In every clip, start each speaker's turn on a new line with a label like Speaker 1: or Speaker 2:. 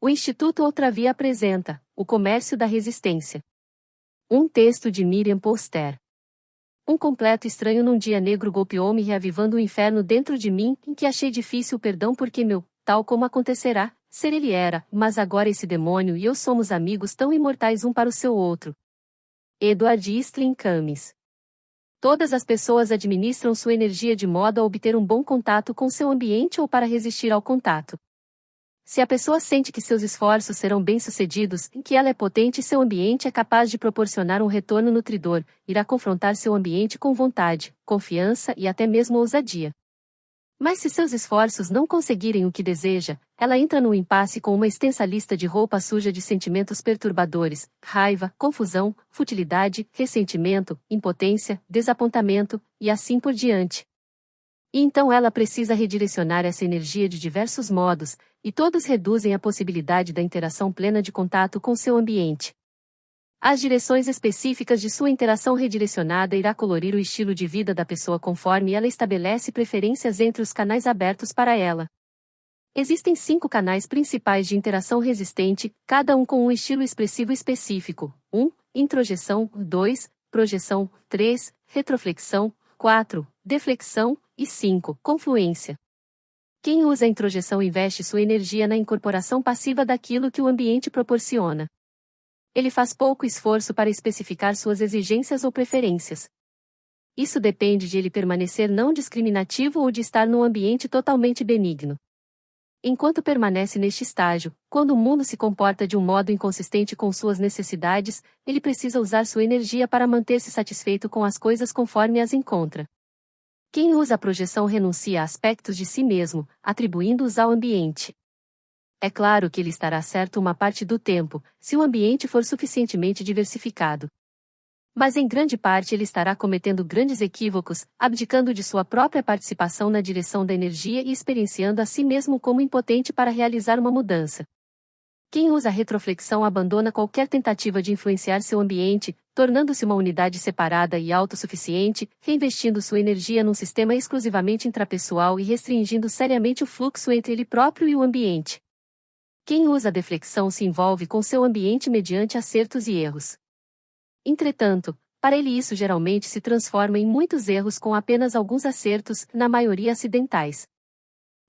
Speaker 1: O Instituto Outra Via apresenta O Comércio da Resistência. Um texto de Miriam Poster. Um completo estranho num dia negro golpeou-me reavivando o inferno dentro de mim, em que achei difícil o perdão porque meu, tal como acontecerá, ser ele era, mas agora esse demônio e eu somos amigos tão imortais um para o seu outro. Edward Istlin Camis. Todas as pessoas administram sua energia de modo a obter um bom contato com seu ambiente ou para resistir ao contato. Se a pessoa sente que seus esforços serão bem-sucedidos, em que ela é potente e seu ambiente é capaz de proporcionar um retorno nutridor, irá confrontar seu ambiente com vontade, confiança e até mesmo ousadia. Mas se seus esforços não conseguirem o que deseja, ela entra num impasse com uma extensa lista de roupa suja de sentimentos perturbadores, raiva, confusão, futilidade, ressentimento, impotência, desapontamento, e assim por diante. E então ela precisa redirecionar essa energia de diversos modos, e todos reduzem a possibilidade da interação plena de contato com seu ambiente. As direções específicas de sua interação redirecionada irá colorir o estilo de vida da pessoa conforme ela estabelece preferências entre os canais abertos para ela. Existem 5 canais principais de interação resistente, cada um com um estilo expressivo específico. 1. Introjeção. 2. Projeção. 3. Retroflexão. 4. Deflexão. E 5. Confluência. Quem usa a introjeção investe sua energia na incorporação passiva daquilo que o ambiente proporciona. Ele faz pouco esforço para especificar suas exigências ou preferências. Isso depende de ele permanecer não discriminativo ou de estar num ambiente totalmente benigno. Enquanto permanece neste estágio, quando o mundo se comporta de um modo inconsistente com suas necessidades, ele precisa usar sua energia para manter-se satisfeito com as coisas conforme as encontra. Quem usa a projeção renuncia a aspectos de si mesmo, atribuindo-os ao ambiente. É claro que ele estará certo uma parte do tempo, se o ambiente for suficientemente diversificado. Mas em grande parte ele estará cometendo grandes equívocos, abdicando de sua própria participação na direção da energia e experienciando a si mesmo como impotente para realizar uma mudança. Quem usa a retroflexão abandona qualquer tentativa de influenciar seu ambiente, tornando-se uma unidade separada e autossuficiente, reinvestindo sua energia num sistema exclusivamente intrapessoal e restringindo seriamente o fluxo entre ele próprio e o ambiente. Quem usa a deflexão se envolve com seu ambiente mediante acertos e erros. Entretanto, para ele isso geralmente se transforma em muitos erros com apenas alguns acertos, na maioria acidentais.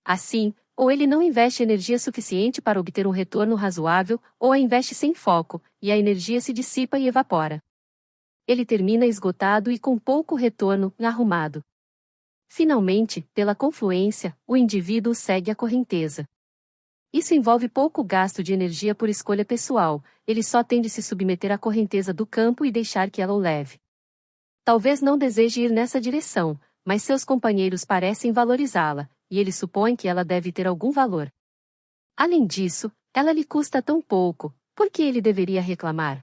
Speaker 1: Assim, ou ele não investe energia suficiente para obter um retorno razoável, ou a investe sem foco, e a energia se dissipa e evapora. Ele termina esgotado e com pouco retorno, arrumado. Finalmente, pela confluência, o indivíduo segue a correnteza. Isso envolve pouco gasto de energia por escolha pessoal, ele só tem de se submeter à correnteza do campo e deixar que ela o leve. Talvez não deseje ir nessa direção, mas seus companheiros parecem valorizá-la, e ele supõe que ela deve ter algum valor. Além disso, ela lhe custa tão pouco, por que ele deveria reclamar?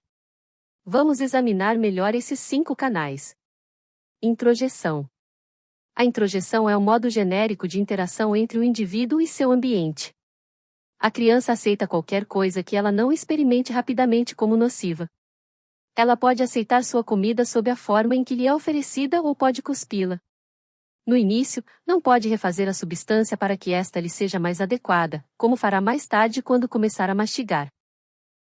Speaker 1: Vamos examinar melhor esses 5 canais. Introjeção. A introjeção é um modo genérico de interação entre o indivíduo e seu ambiente. A criança aceita qualquer coisa que ela não experimente rapidamente como nociva. Ela pode aceitar sua comida sob a forma em que lhe é oferecida ou pode cuspi-la. No início, não pode refazer a substância para que esta lhe seja mais adequada, como fará mais tarde quando começar a mastigar.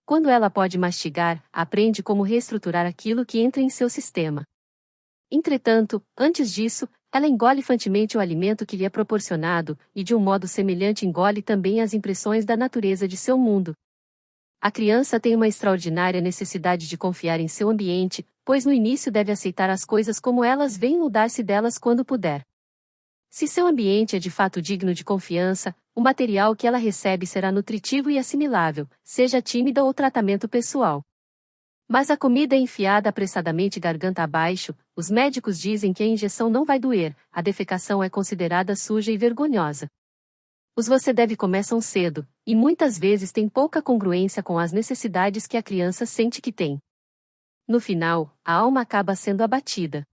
Speaker 1: Quando ela pode mastigar, aprende como reestruturar aquilo que entra em seu sistema. Entretanto, antes disso, ela engole infantilmente o alimento que lhe é proporcionado, e de um modo semelhante engole também as impressões da natureza de seu mundo. A criança tem uma extraordinária necessidade de confiar em seu ambiente, pois no início deve aceitar as coisas como elas vêm ou dar-se delas quando puder. Se seu ambiente é de fato digno de confiança, o material que ela recebe será nutritivo e assimilável, seja tímida ou tratamento pessoal. Mas a comida é enfiada apressadamente garganta abaixo, os médicos dizem que a injeção não vai doer, a defecação é considerada suja e vergonhosa. Os você deve começam cedo, e muitas vezes têm pouca congruência com as necessidades que a criança sente que tem. No final, a alma acaba sendo abatida.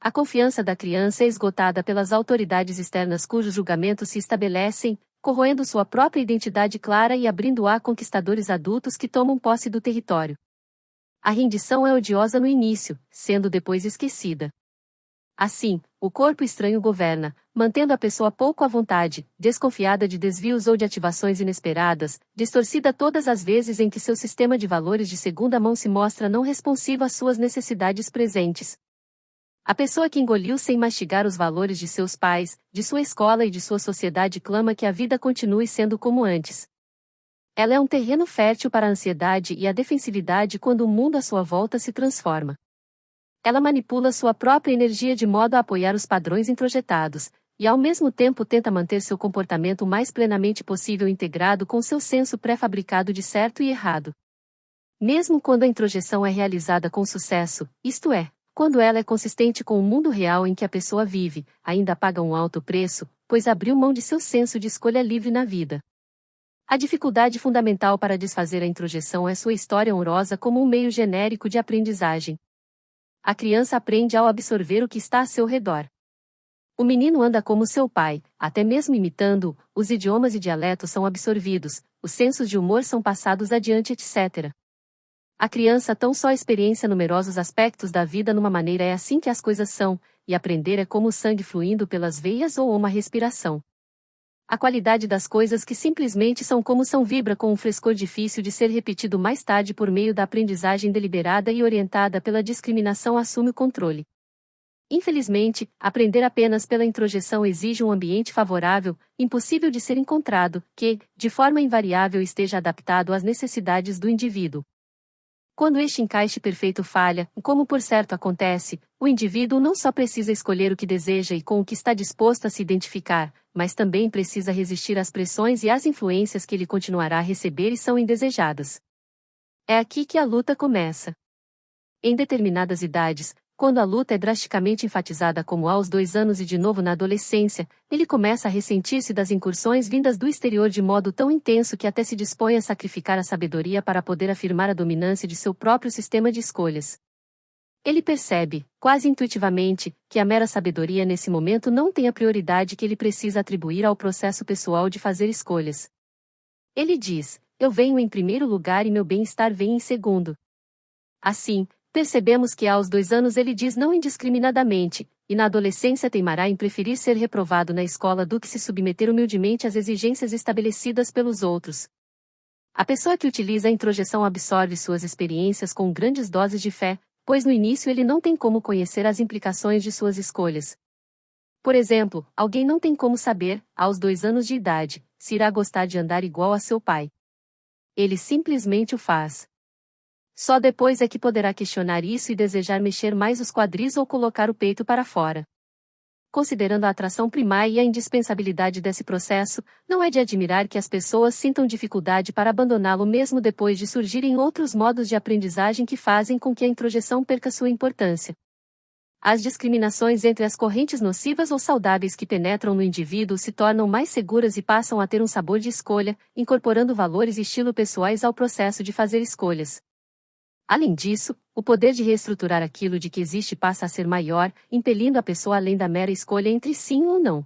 Speaker 1: A confiança da criança é esgotada pelas autoridades externas cujos julgamentos se estabelecem, corroendo sua própria identidade clara e abrindo-a a conquistadores adultos que tomam posse do território. A rendição é odiosa no início, sendo depois esquecida. Assim, o corpo estranho governa, mantendo a pessoa pouco à vontade, desconfiada de desvios ou de ativações inesperadas, distorcida todas as vezes em que seu sistema de valores de segunda mão se mostra não responsivo às suas necessidades presentes. A pessoa que engoliu sem mastigar os valores de seus pais, de sua escola e de sua sociedade clama que a vida continue sendo como antes. Ela é um terreno fértil para a ansiedade e a defensividade quando o mundo à sua volta se transforma. Ela manipula sua própria energia de modo a apoiar os padrões introjetados, e ao mesmo tempo tenta manter seu comportamento o mais plenamente possível integrado com seu senso pré-fabricado de certo e errado. Mesmo quando a introjeção é realizada com sucesso, isto é, quando ela é consistente com o mundo real em que a pessoa vive, ainda paga um alto preço, pois abriu mão de seu senso de escolha livre na vida. A dificuldade fundamental para desfazer a introjeção é sua história honrosa como um meio genérico de aprendizagem. A criança aprende ao absorver o que está a seu redor. O menino anda como seu pai, até mesmo imitando-o, os idiomas e dialetos são absorvidos, os sensos de humor são passados adiante, etc. A criança tão só experiencia numerosos aspectos da vida numa maneira é assim que as coisas são, e aprender é como o sangue fluindo pelas veias ou uma respiração. A qualidade das coisas que simplesmente são como são vibra com um frescor difícil de ser repetido mais tarde por meio da aprendizagem deliberada e orientada pela discriminação assume o controle. Infelizmente, aprender apenas pela introjeção exige um ambiente favorável, impossível de ser encontrado, que, de forma invariável esteja adaptado às necessidades do indivíduo. Quando este encaixe perfeito falha, como por certo acontece, o indivíduo não só precisa escolher o que deseja e com o que está disposto a se identificar, mas também precisa resistir às pressões e às influências que ele continuará a receber e são indesejadas. É aqui que a luta começa. Em determinadas idades, quando a luta é drasticamente enfatizada como aos 2 anos e de novo na adolescência, ele começa a ressentir-se das incursões vindas do exterior de modo tão intenso que até se dispõe a sacrificar a sabedoria para poder afirmar a dominância de seu próprio sistema de escolhas. Ele percebe, quase intuitivamente, que a mera sabedoria nesse momento não tem a prioridade que ele precisa atribuir ao processo pessoal de fazer escolhas. Ele diz: eu venho em primeiro lugar e meu bem-estar vem em segundo. Assim, percebemos que aos 2 anos ele diz não indiscriminadamente, e na adolescência teimará em preferir ser reprovado na escola do que se submeter humildemente às exigências estabelecidas pelos outros. A pessoa que utiliza a introjeção absorve suas experiências com grandes doses de fé, pois no início ele não tem como conhecer as implicações de suas escolhas. Por exemplo, alguém não tem como saber, aos 2 anos de idade, se irá gostar de andar igual a seu pai. Ele simplesmente o faz. Só depois é que poderá questionar isso e desejar mexer mais os quadris ou colocar o peito para fora. Considerando a atração primária e a indispensabilidade desse processo, não é de admirar que as pessoas sintam dificuldade para abandoná-lo mesmo depois de surgirem outros modos de aprendizagem que fazem com que a introjeção perca sua importância. As discriminações entre as correntes nocivas ou saudáveis que penetram no indivíduo se tornam mais seguras e passam a ter um sabor de escolha, incorporando valores e estilo pessoais ao processo de fazer escolhas. Além disso, o poder de reestruturar aquilo de que existe passa a ser maior, impelindo a pessoa além da mera escolha entre sim ou não.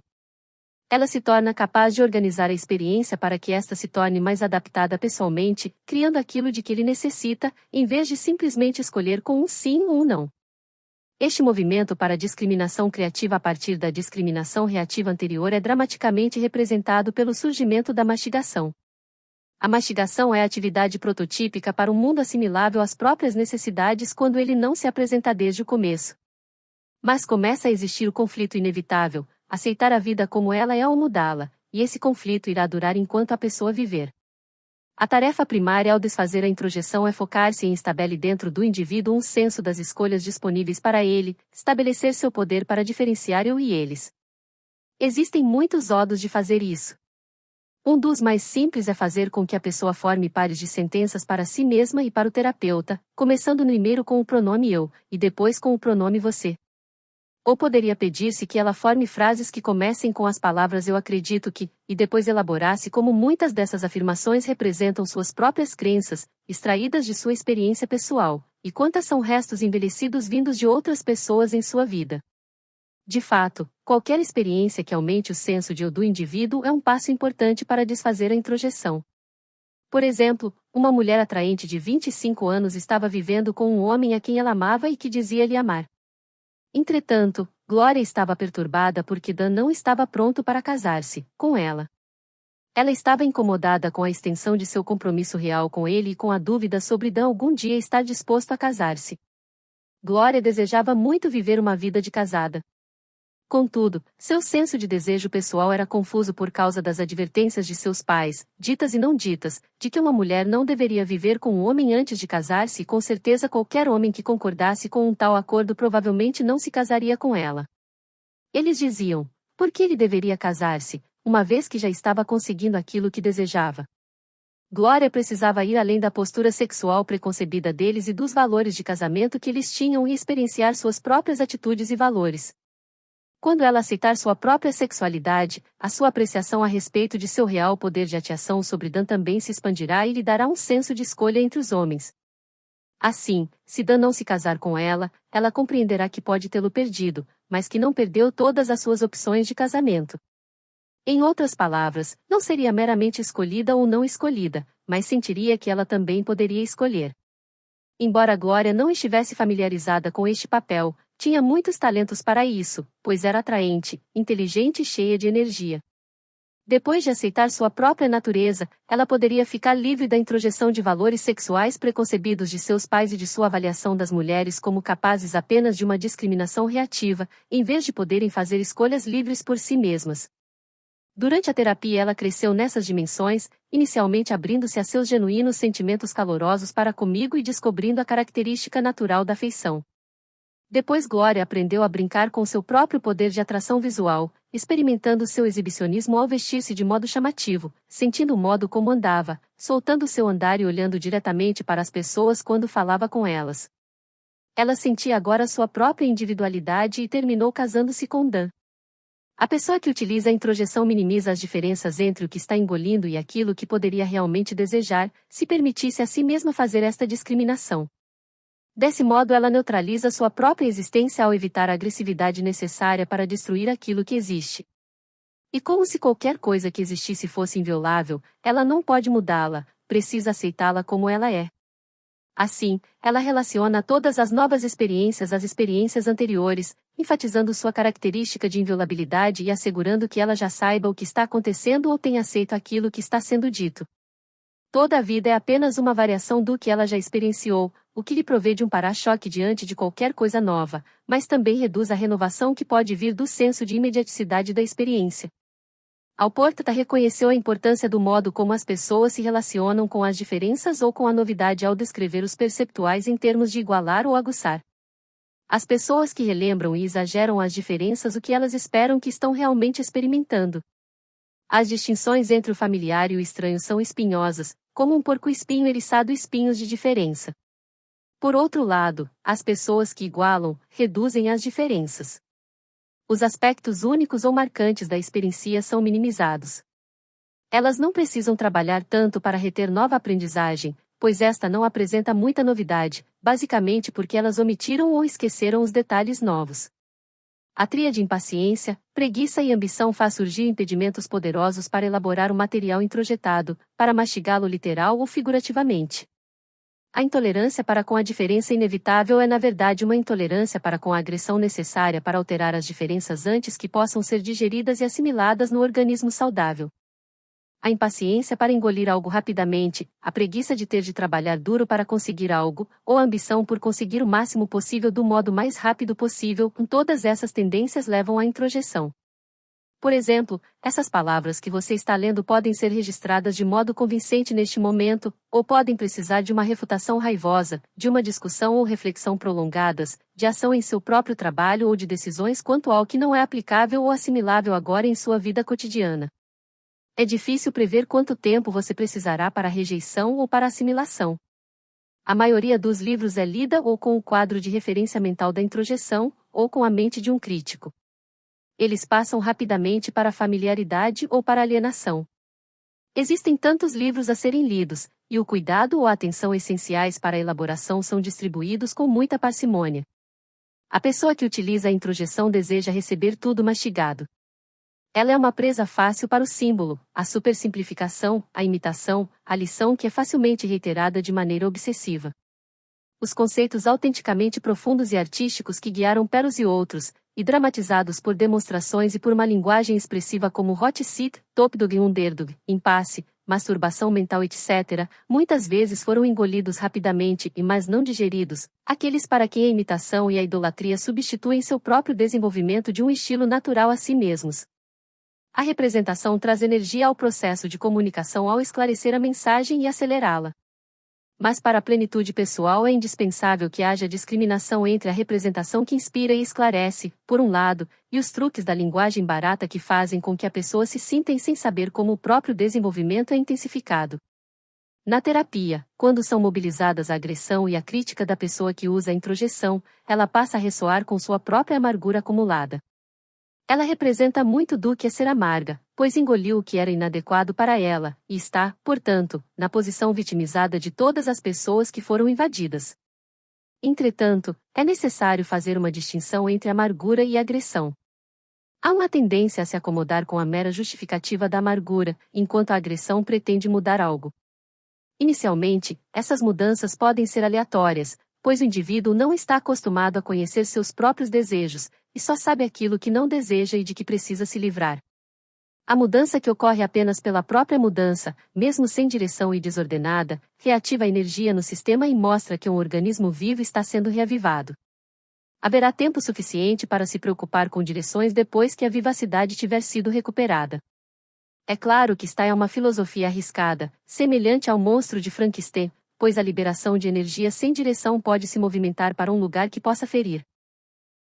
Speaker 1: Ela se torna capaz de organizar a experiência para que esta se torne mais adaptada pessoalmente, criando aquilo de que ele necessita, em vez de simplesmente escolher com um sim ou um não. Este movimento para a discriminação criativa a partir da discriminação reativa anterior é dramaticamente representado pelo surgimento da mastigação. A mastigação é a atividade prototípica para um mundo assimilável às próprias necessidades quando ele não se apresenta desde o começo. Mas começa a existir o conflito inevitável, aceitar a vida como ela é ou mudá-la, e esse conflito irá durar enquanto a pessoa viver. A tarefa primária ao desfazer a introjeção é focar-se em estabelecer dentro do indivíduo um senso das escolhas disponíveis para ele, estabelecer seu poder para diferenciar eu e eles. Existem muitos modos de fazer isso. Um dos mais simples é fazer com que a pessoa forme pares de sentenças para si mesma e para o terapeuta, começando primeiro com o pronome eu, e depois com o pronome você. Ou poderia pedir-se que ela forme frases que comecem com as palavras eu acredito que, e depois elaborasse como muitas dessas afirmações representam suas próprias crenças, extraídas de sua experiência pessoal, e quantas são restos envelhecidos vindos de outras pessoas em sua vida. De fato, qualquer experiência que aumente o senso de eu do indivíduo é um passo importante para desfazer a introjeção. Por exemplo, uma mulher atraente de 25 anos estava vivendo com um homem a quem ela amava e que dizia lhe amar. Entretanto, Glória estava perturbada porque Dan não estava pronto para casar-se com ela. Ela estava incomodada com a extensão de seu compromisso real com ele e com a dúvida sobre Dan algum dia estar disposto a casar-se. Glória desejava muito viver uma vida de casada. Contudo, seu senso de desejo pessoal era confuso por causa das advertências de seus pais, ditas e não ditas, de que uma mulher não deveria viver com um homem antes de casar-se e com certeza qualquer homem que concordasse com um tal acordo provavelmente não se casaria com ela. Eles diziam, por que ele deveria casar-se, uma vez que já estava conseguindo aquilo que desejava? Glória precisava ir além da postura sexual preconcebida deles e dos valores de casamento que eles tinham e experienciar suas próprias atitudes e valores. Quando ela aceitar sua própria sexualidade, a sua apreciação a respeito de seu real poder de atiação sobre Dan também se expandirá e lhe dará um senso de escolha entre os homens. Assim, se Dan não se casar com ela, ela compreenderá que pode tê-lo perdido, mas que não perdeu todas as suas opções de casamento. Em outras palavras, não seria meramente escolhida ou não escolhida, mas sentiria que ela também poderia escolher. Embora Glória não estivesse familiarizada com este papel, tinha muitos talentos para isso, pois era atraente, inteligente e cheia de energia. Depois de aceitar sua própria natureza, ela poderia ficar livre da introjeção de valores sexuais preconcebidos de seus pais e de sua avaliação das mulheres como capazes apenas de uma discriminação reativa, em vez de poderem fazer escolhas livres por si mesmas. Durante a terapia ela cresceu nessas dimensões, inicialmente abrindo-se a seus genuínos sentimentos calorosos para comigo e descobrindo a característica natural da afeição. Depois Glória aprendeu a brincar com seu próprio poder de atração visual, experimentando seu exibicionismo ao vestir-se de modo chamativo, sentindo o modo como andava, soltando seu andar e olhando diretamente para as pessoas quando falava com elas. Ela sentia agora sua própria individualidade e terminou casando-se com Dan. A pessoa que utiliza a introjeção minimiza as diferenças entre o que está engolindo e aquilo que poderia realmente desejar, se permitisse a si mesma fazer esta discriminação. Desse modo ela neutraliza sua própria existência ao evitar a agressividade necessária para destruir aquilo que existe. E como se qualquer coisa que existisse fosse inviolável, ela não pode mudá-la, precisa aceitá-la como ela é. Assim, ela relaciona todas as novas experiências às experiências anteriores, enfatizando sua característica de inviolabilidade e assegurando que ela já saiba o que está acontecendo ou tenha aceito aquilo que está sendo dito. Toda a vida é apenas uma variação do que ela já experienciou, o que lhe provê de um para-choque diante de qualquer coisa nova, mas também reduz a renovação que pode vir do senso de imediaticidade da experiência. Alporta reconheceu a importância do modo como as pessoas se relacionam com as diferenças ou com a novidade ao descrever os perceptuais em termos de igualar ou aguçar. As pessoas que relembram e exageram as diferenças o que elas esperam que estão realmente experimentando. As distinções entre o familiar e o estranho são espinhosas, como um porco-espinho eriçado espinhos de diferença. Por outro lado, as pessoas que igualam, reduzem as diferenças. Os aspectos únicos ou marcantes da experiência são minimizados. Elas não precisam trabalhar tanto para reter nova aprendizagem, pois esta não apresenta muita novidade, basicamente porque elas omitiram ou esqueceram os detalhes novos. A tríade impaciência, preguiça e ambição faz surgir impedimentos poderosos para elaborar o material introjetado, para mastigá-lo literal ou figurativamente. A intolerância para com a diferença inevitável é na verdade uma intolerância para com a agressão necessária para alterar as diferenças antes que possam ser digeridas e assimiladas no organismo saudável. A impaciência para engolir algo rapidamente, a preguiça de ter de trabalhar duro para conseguir algo, ou a ambição por conseguir o máximo possível do modo mais rápido possível, todas essas tendências levam à introjeção. Por exemplo, essas palavras que você está lendo podem ser registradas de modo convincente neste momento, ou podem precisar de uma refutação raivosa, de uma discussão ou reflexão prolongadas, de ação em seu próprio trabalho ou de decisões quanto ao que não é aplicável ou assimilável agora em sua vida cotidiana. É difícil prever quanto tempo você precisará para a rejeição ou para a assimilação. A maioria dos livros é lida ou com o quadro de referência mental da introjeção, ou com a mente de um crítico. Eles passam rapidamente para a familiaridade ou para a alienação. Existem tantos livros a serem lidos, e o cuidado ou a atenção essenciais para a elaboração são distribuídos com muita parcimônia. A pessoa que utiliza a introjeção deseja receber tudo mastigado. Ela é uma presa fácil para o símbolo, a supersimplificação, a imitação, a lição que é facilmente reiterada de maneira obsessiva. Os conceitos autenticamente profundos e artísticos que guiaram Peros e outros, e dramatizados por demonstrações e por uma linguagem expressiva como hot seat, topdog underdog, impasse, masturbação mental etc., muitas vezes foram engolidos rapidamente e mas não digeridos, aqueles para quem a imitação e a idolatria substituem seu próprio desenvolvimento de um estilo natural a si mesmos. A representação traz energia ao processo de comunicação ao esclarecer a mensagem e acelerá-la. Mas para a plenitude pessoal é indispensável que haja discriminação entre a representação que inspira e esclarece, por um lado, e os truques da linguagem barata que fazem com que a pessoa se sinta sem saber como o próprio desenvolvimento é intensificado. Na terapia, quando são mobilizadas a agressão e a crítica da pessoa que usa a introjeção, ela passa a ressoar com sua própria amargura acumulada. Ela representa muito do que é ser amarga, pois engoliu o que era inadequado para ela, e está, portanto, na posição vitimizada de todas as pessoas que foram invadidas. Entretanto, é necessário fazer uma distinção entre amargura e agressão. Há uma tendência a se acomodar com a mera justificativa da amargura, enquanto a agressão pretende mudar algo. Inicialmente, essas mudanças podem ser aleatórias, pois o indivíduo não está acostumado a conhecer seus próprios desejos, e só sabe aquilo que não deseja e de que precisa se livrar. A mudança que ocorre apenas pela própria mudança, mesmo sem direção e desordenada, reativa a energia no sistema e mostra que um organismo vivo está sendo reavivado. Haverá tempo suficiente para se preocupar com direções depois que a vivacidade tiver sido recuperada. É claro que esta é uma filosofia arriscada, semelhante ao monstro de Frankenstein, pois a liberação de energia sem direção pode se movimentar para um lugar que possa ferir.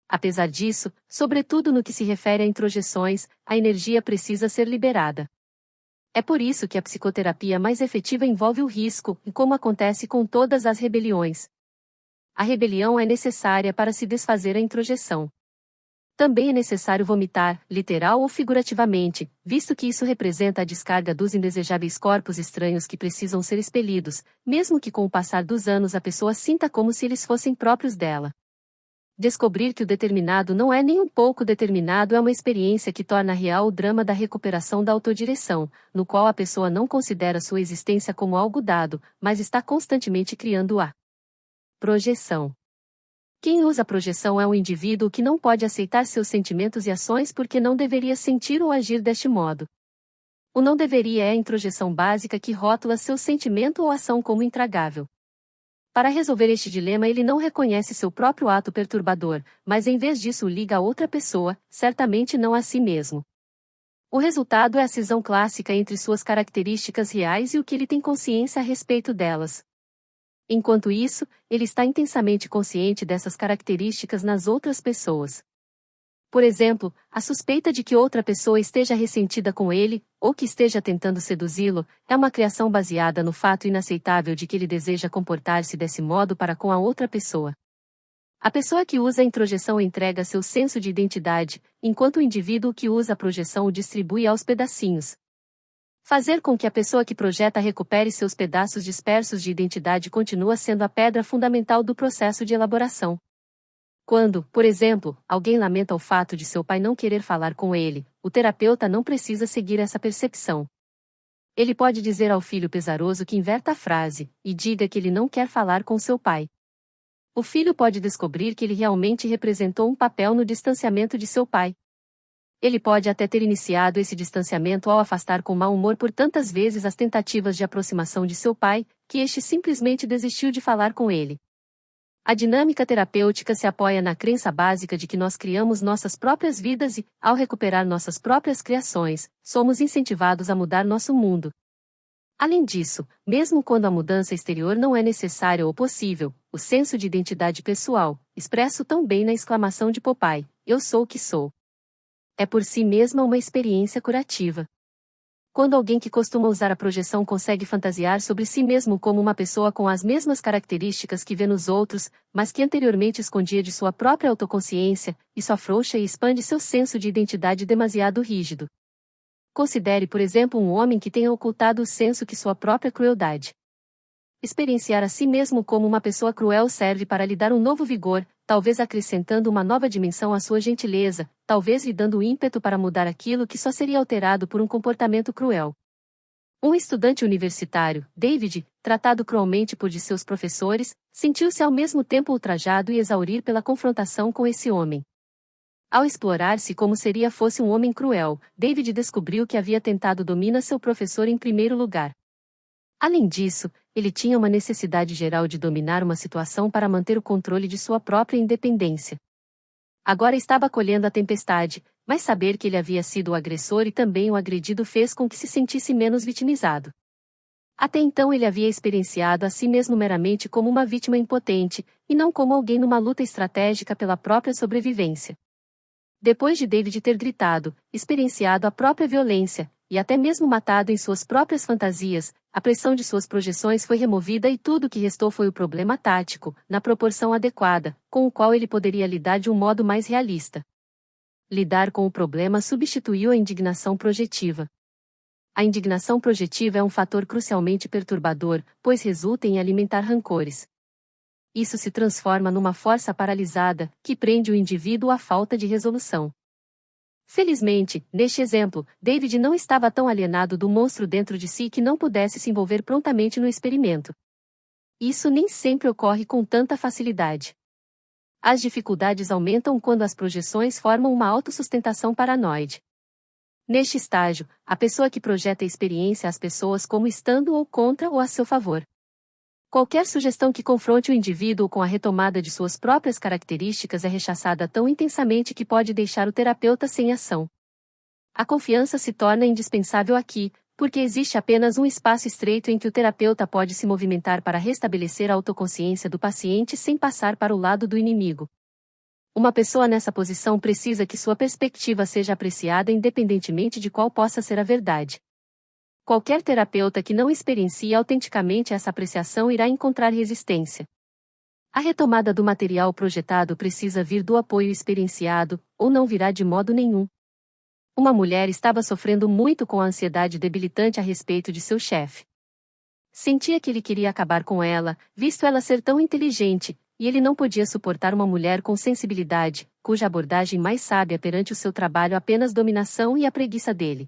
Speaker 1: Apesar disso, sobretudo no que se refere a introjeções, a energia precisa ser liberada. É por isso que a psicoterapia mais efetiva envolve o risco, e como acontece com todas as rebeliões. A rebelião é necessária para se desfazer a introjeção. Também é necessário vomitar, literal ou figurativamente, visto que isso representa a descarga dos indesejáveis corpos estranhos que precisam ser expelidos, mesmo que com o passar dos anos a pessoa sinta como se eles fossem próprios dela. Descobrir que o determinado não é nem um pouco determinado é uma experiência que torna real o drama da recuperação da autodireção, no qual a pessoa não considera sua existência como algo dado, mas está constantemente criando a projeção. Quem usa a projeção é um indivíduo que não pode aceitar seus sentimentos e ações porque não deveria sentir ou agir deste modo. O não deveria é a introjeção básica que rótula seu sentimento ou ação como intragável. Para resolver este dilema ele não reconhece seu próprio ato perturbador, mas em vez disso o liga a outra pessoa, certamente não a si mesmo. O resultado é a cisão clássica entre suas características reais e o que ele tem consciência a respeito delas. Enquanto isso, ele está intensamente consciente dessas características nas outras pessoas. Por exemplo, a suspeita de que outra pessoa esteja ressentida com ele, ou que esteja tentando seduzi-lo, é uma criação baseada no fato inaceitável de que ele deseja comportar-se desse modo para com a outra pessoa. A pessoa que usa a introjeção entrega seu senso de identidade, enquanto o indivíduo que usa a projeção o distribui aos pedacinhos. Fazer com que a pessoa que projeta recupere seus pedaços dispersos de identidade continua sendo a pedra fundamental do processo de elaboração. Quando, por exemplo, alguém lamenta o fato de seu pai não querer falar com ele, o terapeuta não precisa seguir essa percepção. Ele pode dizer ao filho pesaroso que inverta a frase, e diga que ele não quer falar com seu pai. O filho pode descobrir que ele realmente representou um papel no distanciamento de seu pai. Ele pode até ter iniciado esse distanciamento ao afastar com mau humor por tantas vezes as tentativas de aproximação de seu pai, que este simplesmente desistiu de falar com ele. A dinâmica terapêutica se apoia na crença básica de que nós criamos nossas próprias vidas e, ao recuperar nossas próprias criações, somos incentivados a mudar nosso mundo. Além disso, mesmo quando a mudança exterior não é necessária ou possível, o senso de identidade pessoal, expresso tão bem na exclamação de Popeye, "Eu sou o que sou", é por si mesma uma experiência curativa. Quando alguém que costuma usar a projeção consegue fantasiar sobre si mesmo como uma pessoa com as mesmas características que vê nos outros, mas que anteriormente escondia de sua própria autoconsciência, isso afrouxa e expande seu senso de identidade demasiado rígido. Considere, por exemplo, um homem que tenha ocultado o senso que sua própria crueldade Experienciar a si mesmo como uma pessoa cruel serve para lhe dar um novo vigor, talvez acrescentando uma nova dimensão à sua gentileza, talvez lhe dando ímpeto para mudar aquilo que só seria alterado por um comportamento cruel. Um estudante universitário, David, tratado cruelmente por de seus professores, sentiu-se ao mesmo tempo ultrajado e exaurir pela confrontação com esse homem. Ao explorar-se como seria fosse um homem cruel, David descobriu que havia tentado dominar seu professor em primeiro lugar. Além disso, ele tinha uma necessidade geral de dominar uma situação para manter o controle de sua própria independência. Agora estava colhendo a tempestade, mas saber que ele havia sido o agressor e também o agredido fez com que se sentisse menos vitimizado. Até então ele havia experienciado a si mesmo meramente como uma vítima impotente, e não como alguém numa luta estratégica pela própria sobrevivência. Depois de David ter gritado, experienciado a própria violência, e até mesmo matado em suas próprias fantasias, a pressão de suas projeções foi removida e tudo o que restou foi o problema tático, na proporção adequada, com o qual ele poderia lidar de um modo mais realista. Lidar com o problema substituiu a indignação projetiva. A indignação projetiva é um fator crucialmente perturbador, pois resulta em alimentar rancores. Isso se transforma numa força paralisada, que prende o indivíduo à falta de resolução. Felizmente, neste exemplo, David não estava tão alienado do monstro dentro de si que não pudesse se envolver prontamente no experimento. Isso nem sempre ocorre com tanta facilidade. As dificuldades aumentam quando as projeções formam uma autossustentação paranoide. Neste estágio, a pessoa que projeta a experiência às pessoas como estando ou contra ou a seu favor. Qualquer sugestão que confronte o indivíduo com a retomada de suas próprias características é rechaçada tão intensamente que pode deixar o terapeuta sem ação. A confiança se torna indispensável aqui, porque existe apenas um espaço estreito em que o terapeuta pode se movimentar para restabelecer a autoconsciência do paciente sem passar para o lado do inimigo. Uma pessoa nessa posição precisa que sua perspectiva seja apreciada independentemente de qual possa ser a verdade. Qualquer terapeuta que não experiencie autenticamente essa apreciação irá encontrar resistência. A retomada do material projetado precisa vir do apoio experienciado, ou não virá de modo nenhum. Uma mulher estava sofrendo muito com a ansiedade debilitante a respeito de seu chefe. Sentia que ele queria acabar com ela, visto ela ser tão inteligente, e ele não podia suportar uma mulher com sensibilidade, cuja abordagem mais sábia perante o seu trabalho apenas dominação e a preguiça dele.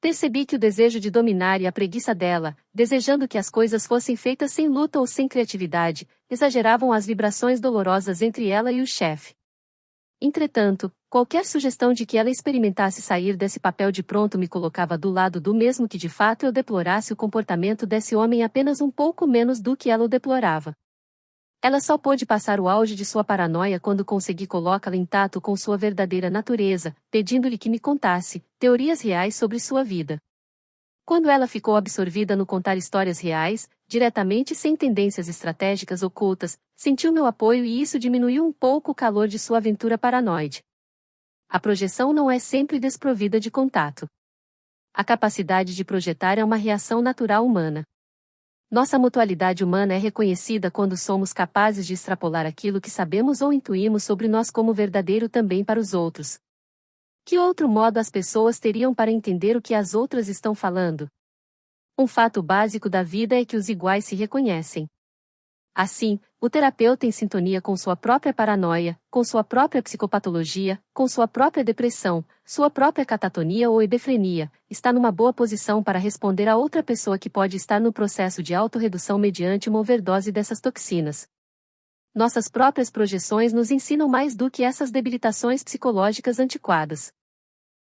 Speaker 1: Percebi que o desejo de dominar e a preguiça dela, desejando que as coisas fossem feitas sem luta ou sem criatividade, exageravam as vibrações dolorosas entre ela e o chefe. Entretanto, qualquer sugestão de que ela experimentasse sair desse papel de pronto me colocava do lado do mesmo que de fato eu deplorasse o comportamento desse homem apenas um pouco menos do que ela o deplorava. Ela só pôde passar o auge de sua paranoia quando consegui colocá-la em tato com sua verdadeira natureza, pedindo-lhe que me contasse teorias reais sobre sua vida. Quando ela ficou absorvida no contar histórias reais, diretamente sem tendências estratégicas ocultas, sentiu meu apoio e isso diminuiu um pouco o calor de sua aventura paranoide. A projeção não é sempre desprovida de contato. A capacidade de projetar é uma reação natural humana. Nossa mutualidade humana é reconhecida quando somos capazes de extrapolar aquilo que sabemos ou intuímos sobre nós como verdadeiro também para os outros. Que outro modo as pessoas teriam para entender o que as outras estão falando? Um fato básico da vida é que os iguais se reconhecem. Assim, o terapeuta em sintonia com sua própria paranoia, com sua própria psicopatologia, com sua própria depressão, sua própria catatonia ou hebefrenia, está numa boa posição para responder a outra pessoa que pode estar no processo de autorredução mediante uma overdose dessas toxinas. Nossas próprias projeções nos ensinam mais do que essas debilitações psicológicas antiquadas.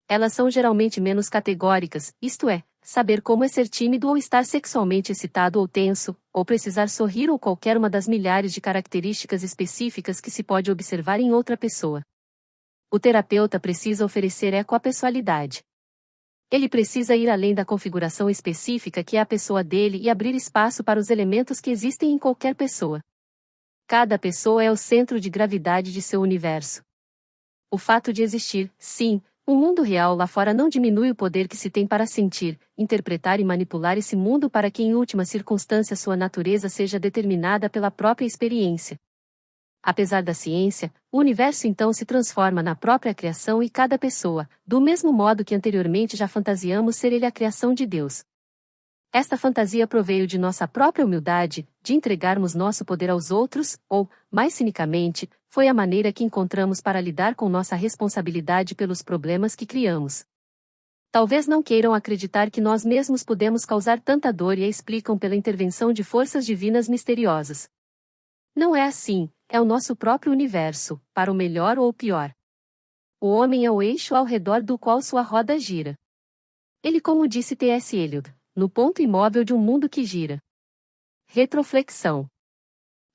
Speaker 1: Elas são geralmente menos categóricas, isto é, saber como é ser tímido ou estar sexualmente excitado ou tenso, ou precisar sorrir ou qualquer uma das milhares de características específicas que se pode observar em outra pessoa. O terapeuta precisa oferecer ecoapessoalidade. Ele precisa ir além da configuração específica que é a pessoa dele e abrir espaço para os elementos que existem em qualquer pessoa. Cada pessoa é o centro de gravidade de seu universo. O fato de existir, sim, o mundo real lá fora não diminui o poder que se tem para sentir, interpretar e manipular esse mundo para que em última circunstância sua natureza seja determinada pela própria experiência. Apesar da ciência, o universo então se transforma na própria criação e cada pessoa, do mesmo modo que anteriormente já fantasiamos ser ele a criação de Deus. Esta fantasia proveio de nossa própria humildade, de entregarmos nosso poder aos outros, ou, mais cinicamente, foi a maneira que encontramos para lidar com nossa responsabilidade pelos problemas que criamos. Talvez não queiram acreditar que nós mesmos podemos causar tanta dor e a explicam pela intervenção de forças divinas misteriosas. Não é assim, é o nosso próprio universo, para o melhor ou o pior. O homem é o eixo ao redor do qual sua roda gira. Ele, como disse T.S. Eliot, no ponto imóvel de um mundo que gira. Retroflexão.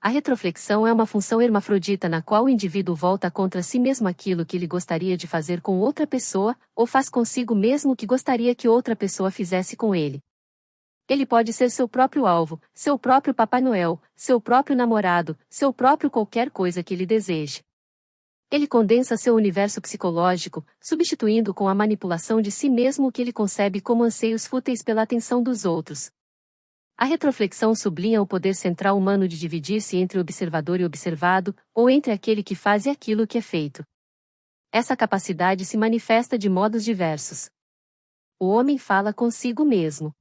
Speaker 1: A retroflexão é uma função hermafrodita na qual o indivíduo volta contra si mesmo aquilo que ele gostaria de fazer com outra pessoa, ou faz consigo mesmo o que gostaria que outra pessoa fizesse com ele. Ele pode ser seu próprio alvo, seu próprio Papai Noel, seu próprio namorado, seu próprio qualquer coisa que ele deseje. Ele condensa seu universo psicológico, substituindo com a manipulação de si mesmo o que ele concebe como anseios fúteis pela atenção dos outros. A retroflexão sublinha o poder central humano de dividir-se entre observador e observado, ou entre aquele que faz e aquilo que é feito. Essa capacidade se manifesta de modos diversos. O homem fala consigo mesmo.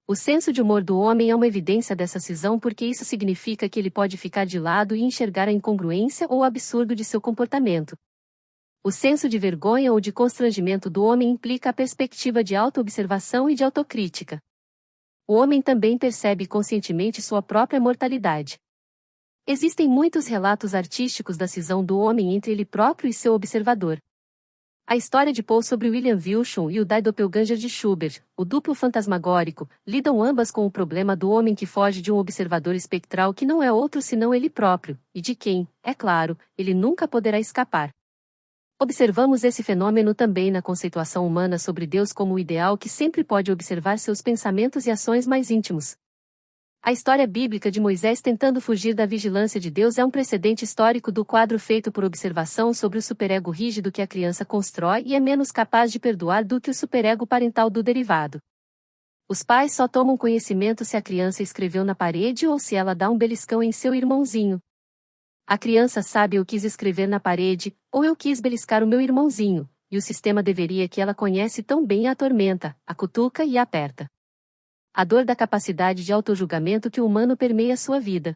Speaker 1: O senso de humor do homem é uma evidência dessa cisão porque isso significa que ele pode ficar de lado e enxergar a incongruência ou o absurdo de seu comportamento. O senso de vergonha ou de constrangimento do homem implica a perspectiva de autoobservação e de autocrítica. O homem também percebe conscientemente sua própria mortalidade. Existem muitos relatos artísticos da cisão do homem entre ele próprio e seu observador. A história de Poe sobre William Wilson e o Die Doppelganger de Schubert, o duplo fantasmagórico, lidam ambas com o problema do homem que foge de um observador espectral que não é outro senão ele próprio, e de quem, é claro, ele nunca poderá escapar. Observamos esse fenômeno também na conceituação humana sobre Deus como o ideal que sempre pode observar seus pensamentos e ações mais íntimos. A história bíblica de Moisés tentando fugir da vigilância de Deus é um precedente histórico do quadro feito por observação sobre o superego rígido que a criança constrói e é menos capaz de perdoar do que o superego parental do derivado. Os pais só tomam conhecimento se a criança escreveu na parede ou se ela dá um beliscão em seu irmãozinho. A criança sabe eu quis escrever na parede, ou eu quis beliscar o meu irmãozinho, e o sistema deveria que ela conhece tão bem a atormenta, a cutuca e a aperta. A dor da capacidade de autojulgamento que o humano permeia sua vida.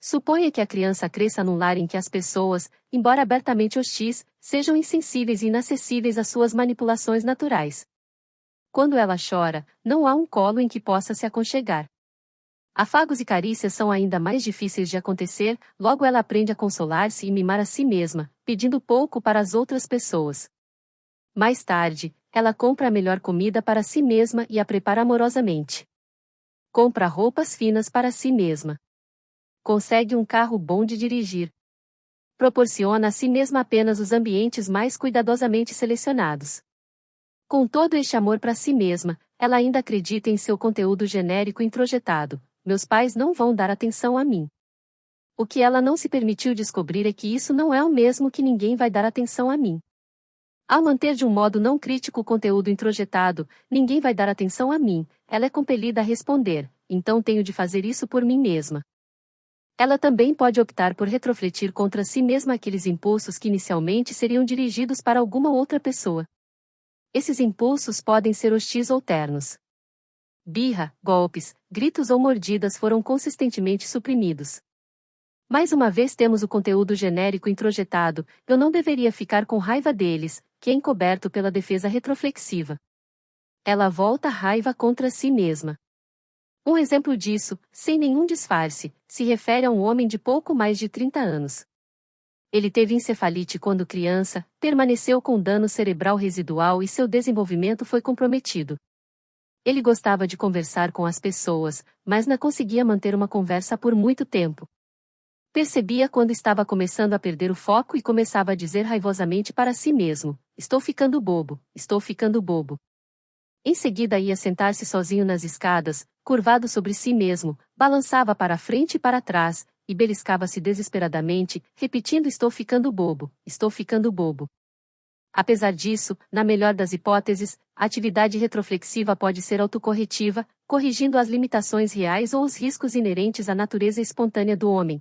Speaker 1: Suponha que a criança cresça num lar em que as pessoas, embora abertamente hostis, sejam insensíveis e inacessíveis às suas manipulações naturais. Quando ela chora, não há um colo em que possa se aconchegar. Afagos e carícias são ainda mais difíceis de acontecer, logo ela aprende a consolar-se e mimar a si mesma, pedindo pouco para as outras pessoas. Mais tarde, ela compra a melhor comida para si mesma e a prepara amorosamente. Compra roupas finas para si mesma. Consegue um carro bom de dirigir. Proporciona a si mesma apenas os ambientes mais cuidadosamente selecionados. Com todo este amor para si mesma, ela ainda acredita em seu conteúdo genérico introjetado. Meus pais não vão dar atenção a mim. O que ela não se permitiu descobrir é que isso não é o mesmo que ninguém vai dar atenção a mim. Ao manter de um modo não crítico o conteúdo introjetado, ninguém vai dar atenção a mim, ela é compelida a responder, então tenho de fazer isso por mim mesma. Ela também pode optar por retrofletir contra si mesma aqueles impulsos que inicialmente seriam dirigidos para alguma outra pessoa. Esses impulsos podem ser hostis ou ternos. Birra, golpes, gritos ou mordidas foram consistentemente suprimidos. Mais uma vez temos o conteúdo genérico introjetado, eu não deveria ficar com raiva deles, que é encoberto pela defesa retroflexiva. Ela volta a raiva contra si mesma. Um exemplo disso, sem nenhum disfarce, se refere a um homem de pouco mais de 30 anos. Ele teve encefalite quando criança, permaneceu com dano cerebral residual e seu desenvolvimento foi comprometido. Ele gostava de conversar com as pessoas, mas não conseguia manter uma conversa por muito tempo. Percebia quando estava começando a perder o foco e começava a dizer raivosamente para si mesmo: estou ficando bobo, estou ficando bobo. Em seguida ia sentar-se sozinho nas escadas, curvado sobre si mesmo, balançava para frente e para trás, e beliscava-se desesperadamente, repetindo: estou ficando bobo, estou ficando bobo. Apesar disso, na melhor das hipóteses, a atividade retroflexiva pode ser autocorretiva, corrigindo as limitações reais ou os riscos inerentes à natureza espontânea do homem.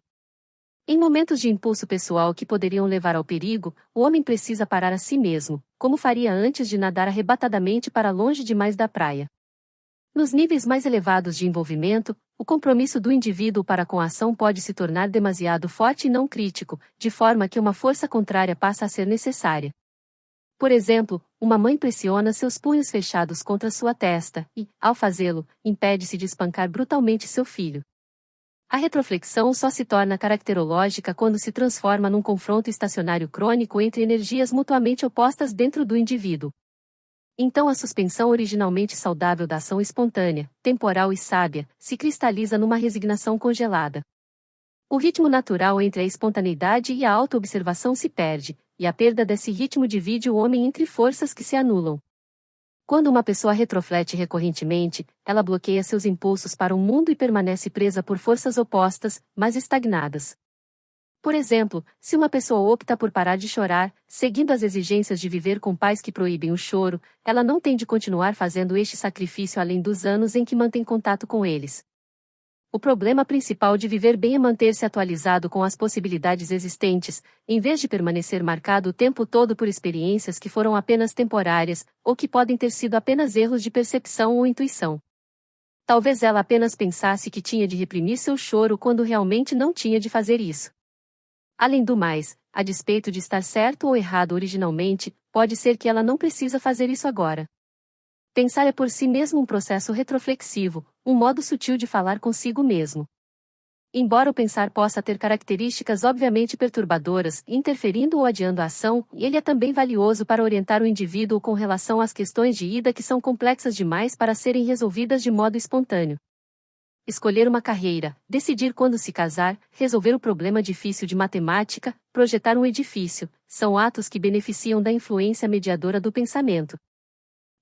Speaker 1: Em momentos de impulso pessoal que poderiam levar ao perigo, o homem precisa parar a si mesmo, como faria antes de nadar arrebatadamente para longe demais da praia. Nos níveis mais elevados de envolvimento, o compromisso do indivíduo para com a ação pode se tornar demasiado forte e não crítico, de forma que uma força contrária passa a ser necessária. Por exemplo, uma mãe pressiona seus punhos fechados contra sua testa e, ao fazê-lo, impede-se de espancar brutalmente seu filho. A retroflexão só se torna caracterológica quando se transforma num confronto estacionário crônico entre energias mutuamente opostas dentro do indivíduo. Então a suspensão originalmente saudável da ação espontânea, temporal e sábia, se cristaliza numa resignação congelada. O ritmo natural entre a espontaneidade e a autoobservação se perde, e a perda desse ritmo divide o homem entre forças que se anulam. Quando uma pessoa retroflete recorrentemente, ela bloqueia seus impulsos para o mundo e permanece presa por forças opostas, mas estagnadas. Por exemplo, se uma pessoa opta por parar de chorar, seguindo as exigências de viver com pais que proíbem o choro, ela não tem de continuar fazendo este sacrifício além dos anos em que mantém contato com eles. O problema principal de viver bem é manter-se atualizado com as possibilidades existentes, em vez de permanecer marcado o tempo todo por experiências que foram apenas temporárias, ou que podem ter sido apenas erros de percepção ou intuição. Talvez ela apenas pensasse que tinha de reprimir seu choro quando realmente não tinha de fazer isso. Além do mais, a despeito de estar certo ou errado originalmente, pode ser que ela não precisa fazer isso agora. Pensar é por si mesmo um processo retroflexivo, um modo sutil de falar consigo mesmo. Embora o pensar possa ter características obviamente perturbadoras, interferindo ou adiando a ação, ele é também valioso para orientar o indivíduo com relação às questões de ida que são complexas demais para serem resolvidas de modo espontâneo. Escolher uma carreira, decidir quando se casar, resolver o problema difícil de matemática, projetar um edifício, são atos que beneficiam da influência mediadora do pensamento.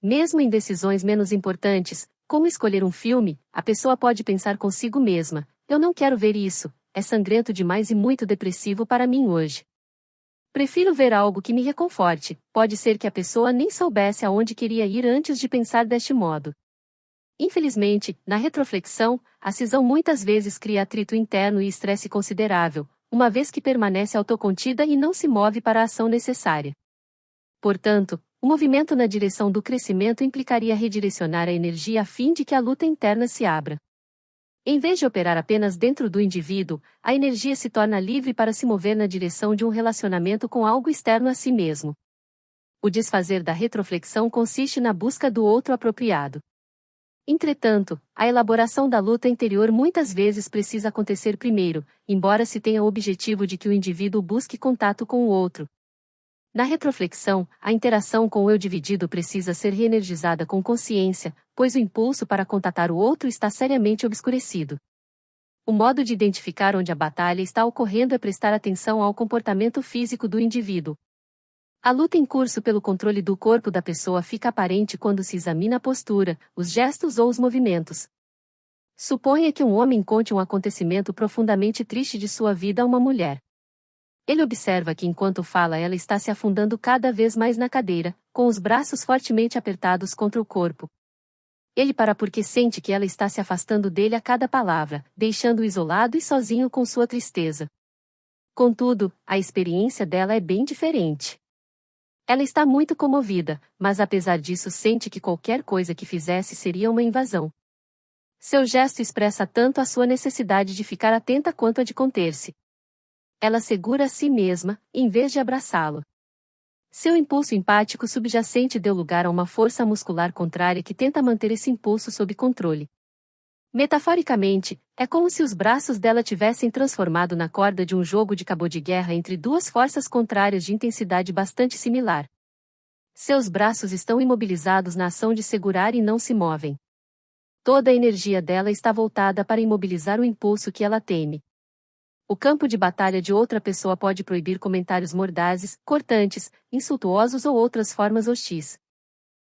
Speaker 1: Mesmo em decisões menos importantes, como escolher um filme, a pessoa pode pensar consigo mesma: eu não quero ver isso, é sangrento demais e muito depressivo para mim hoje. Prefiro ver algo que me reconforte. Pode ser que a pessoa nem soubesse aonde queria ir antes de pensar deste modo. Infelizmente, na retroflexão, a cisão muitas vezes cria atrito interno e estresse considerável, uma vez que permanece autocontida e não se move para a ação necessária. Portanto, o movimento na direção do crescimento implicaria redirecionar a energia a fim de que a luta interna se abra. Em vez de operar apenas dentro do indivíduo, a energia se torna livre para se mover na direção de um relacionamento com algo externo a si mesmo. O desfazer da retroflexão consiste na busca do outro apropriado. Entretanto, a elaboração da luta interior muitas vezes precisa acontecer primeiro, embora se tenha o objetivo de que o indivíduo busque contato com o outro. Na retroflexão, a interação com o eu dividido precisa ser reenergizada com consciência, pois o impulso para contatar o outro está seriamente obscurecido. O modo de identificar onde a batalha está ocorrendo é prestar atenção ao comportamento físico do indivíduo. A luta em curso pelo controle do corpo da pessoa fica aparente quando se examina a postura, os gestos ou os movimentos. Suponha que um homem conte um acontecimento profundamente triste de sua vida a uma mulher. Ele observa que enquanto fala ela está se afundando cada vez mais na cadeira, com os braços fortemente apertados contra o corpo. Ele para porque sente que ela está se afastando dele a cada palavra, deixando-o isolado e sozinho com sua tristeza. Contudo, a experiência dela é bem diferente. Ela está muito comovida, mas apesar disso sente que qualquer coisa que fizesse seria uma invasão. Seu gesto expressa tanto a sua necessidade de ficar atenta quanto a de conter-se. Ela segura a si mesma, em vez de abraçá-lo. Seu impulso empático subjacente deu lugar a uma força muscular contrária que tenta manter esse impulso sob controle. Metaforicamente, é como se os braços dela tivessem transformado na corda de um jogo de cabo de guerra entre duas forças contrárias de intensidade bastante similar. Seus braços estão imobilizados na ação de segurar e não se movem. Toda a energia dela está voltada para imobilizar o impulso que ela teme. O campo de batalha de outra pessoa pode proibir comentários mordazes, cortantes, insultuosos ou outras formas hostis.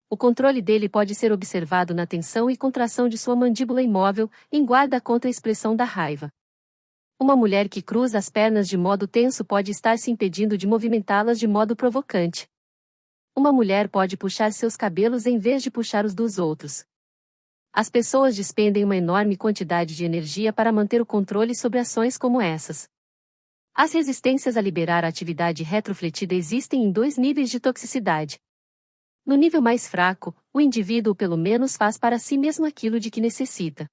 Speaker 1: O controle dele pode ser observado na tensão e contração de sua mandíbula imóvel, em guarda contra a expressão da raiva. Uma mulher que cruza as pernas de modo tenso pode estar se impedindo de movimentá-las de modo provocante. Uma mulher pode puxar seus cabelos em vez de puxar os dos outros. As pessoas despendem uma enorme quantidade de energia para manter o controle sobre ações como essas. As resistências a liberar a atividade retrofletida existem em dois níveis de toxicidade. No nível mais fraco, o indivíduo pelo menos faz para si mesmo aquilo de que necessita.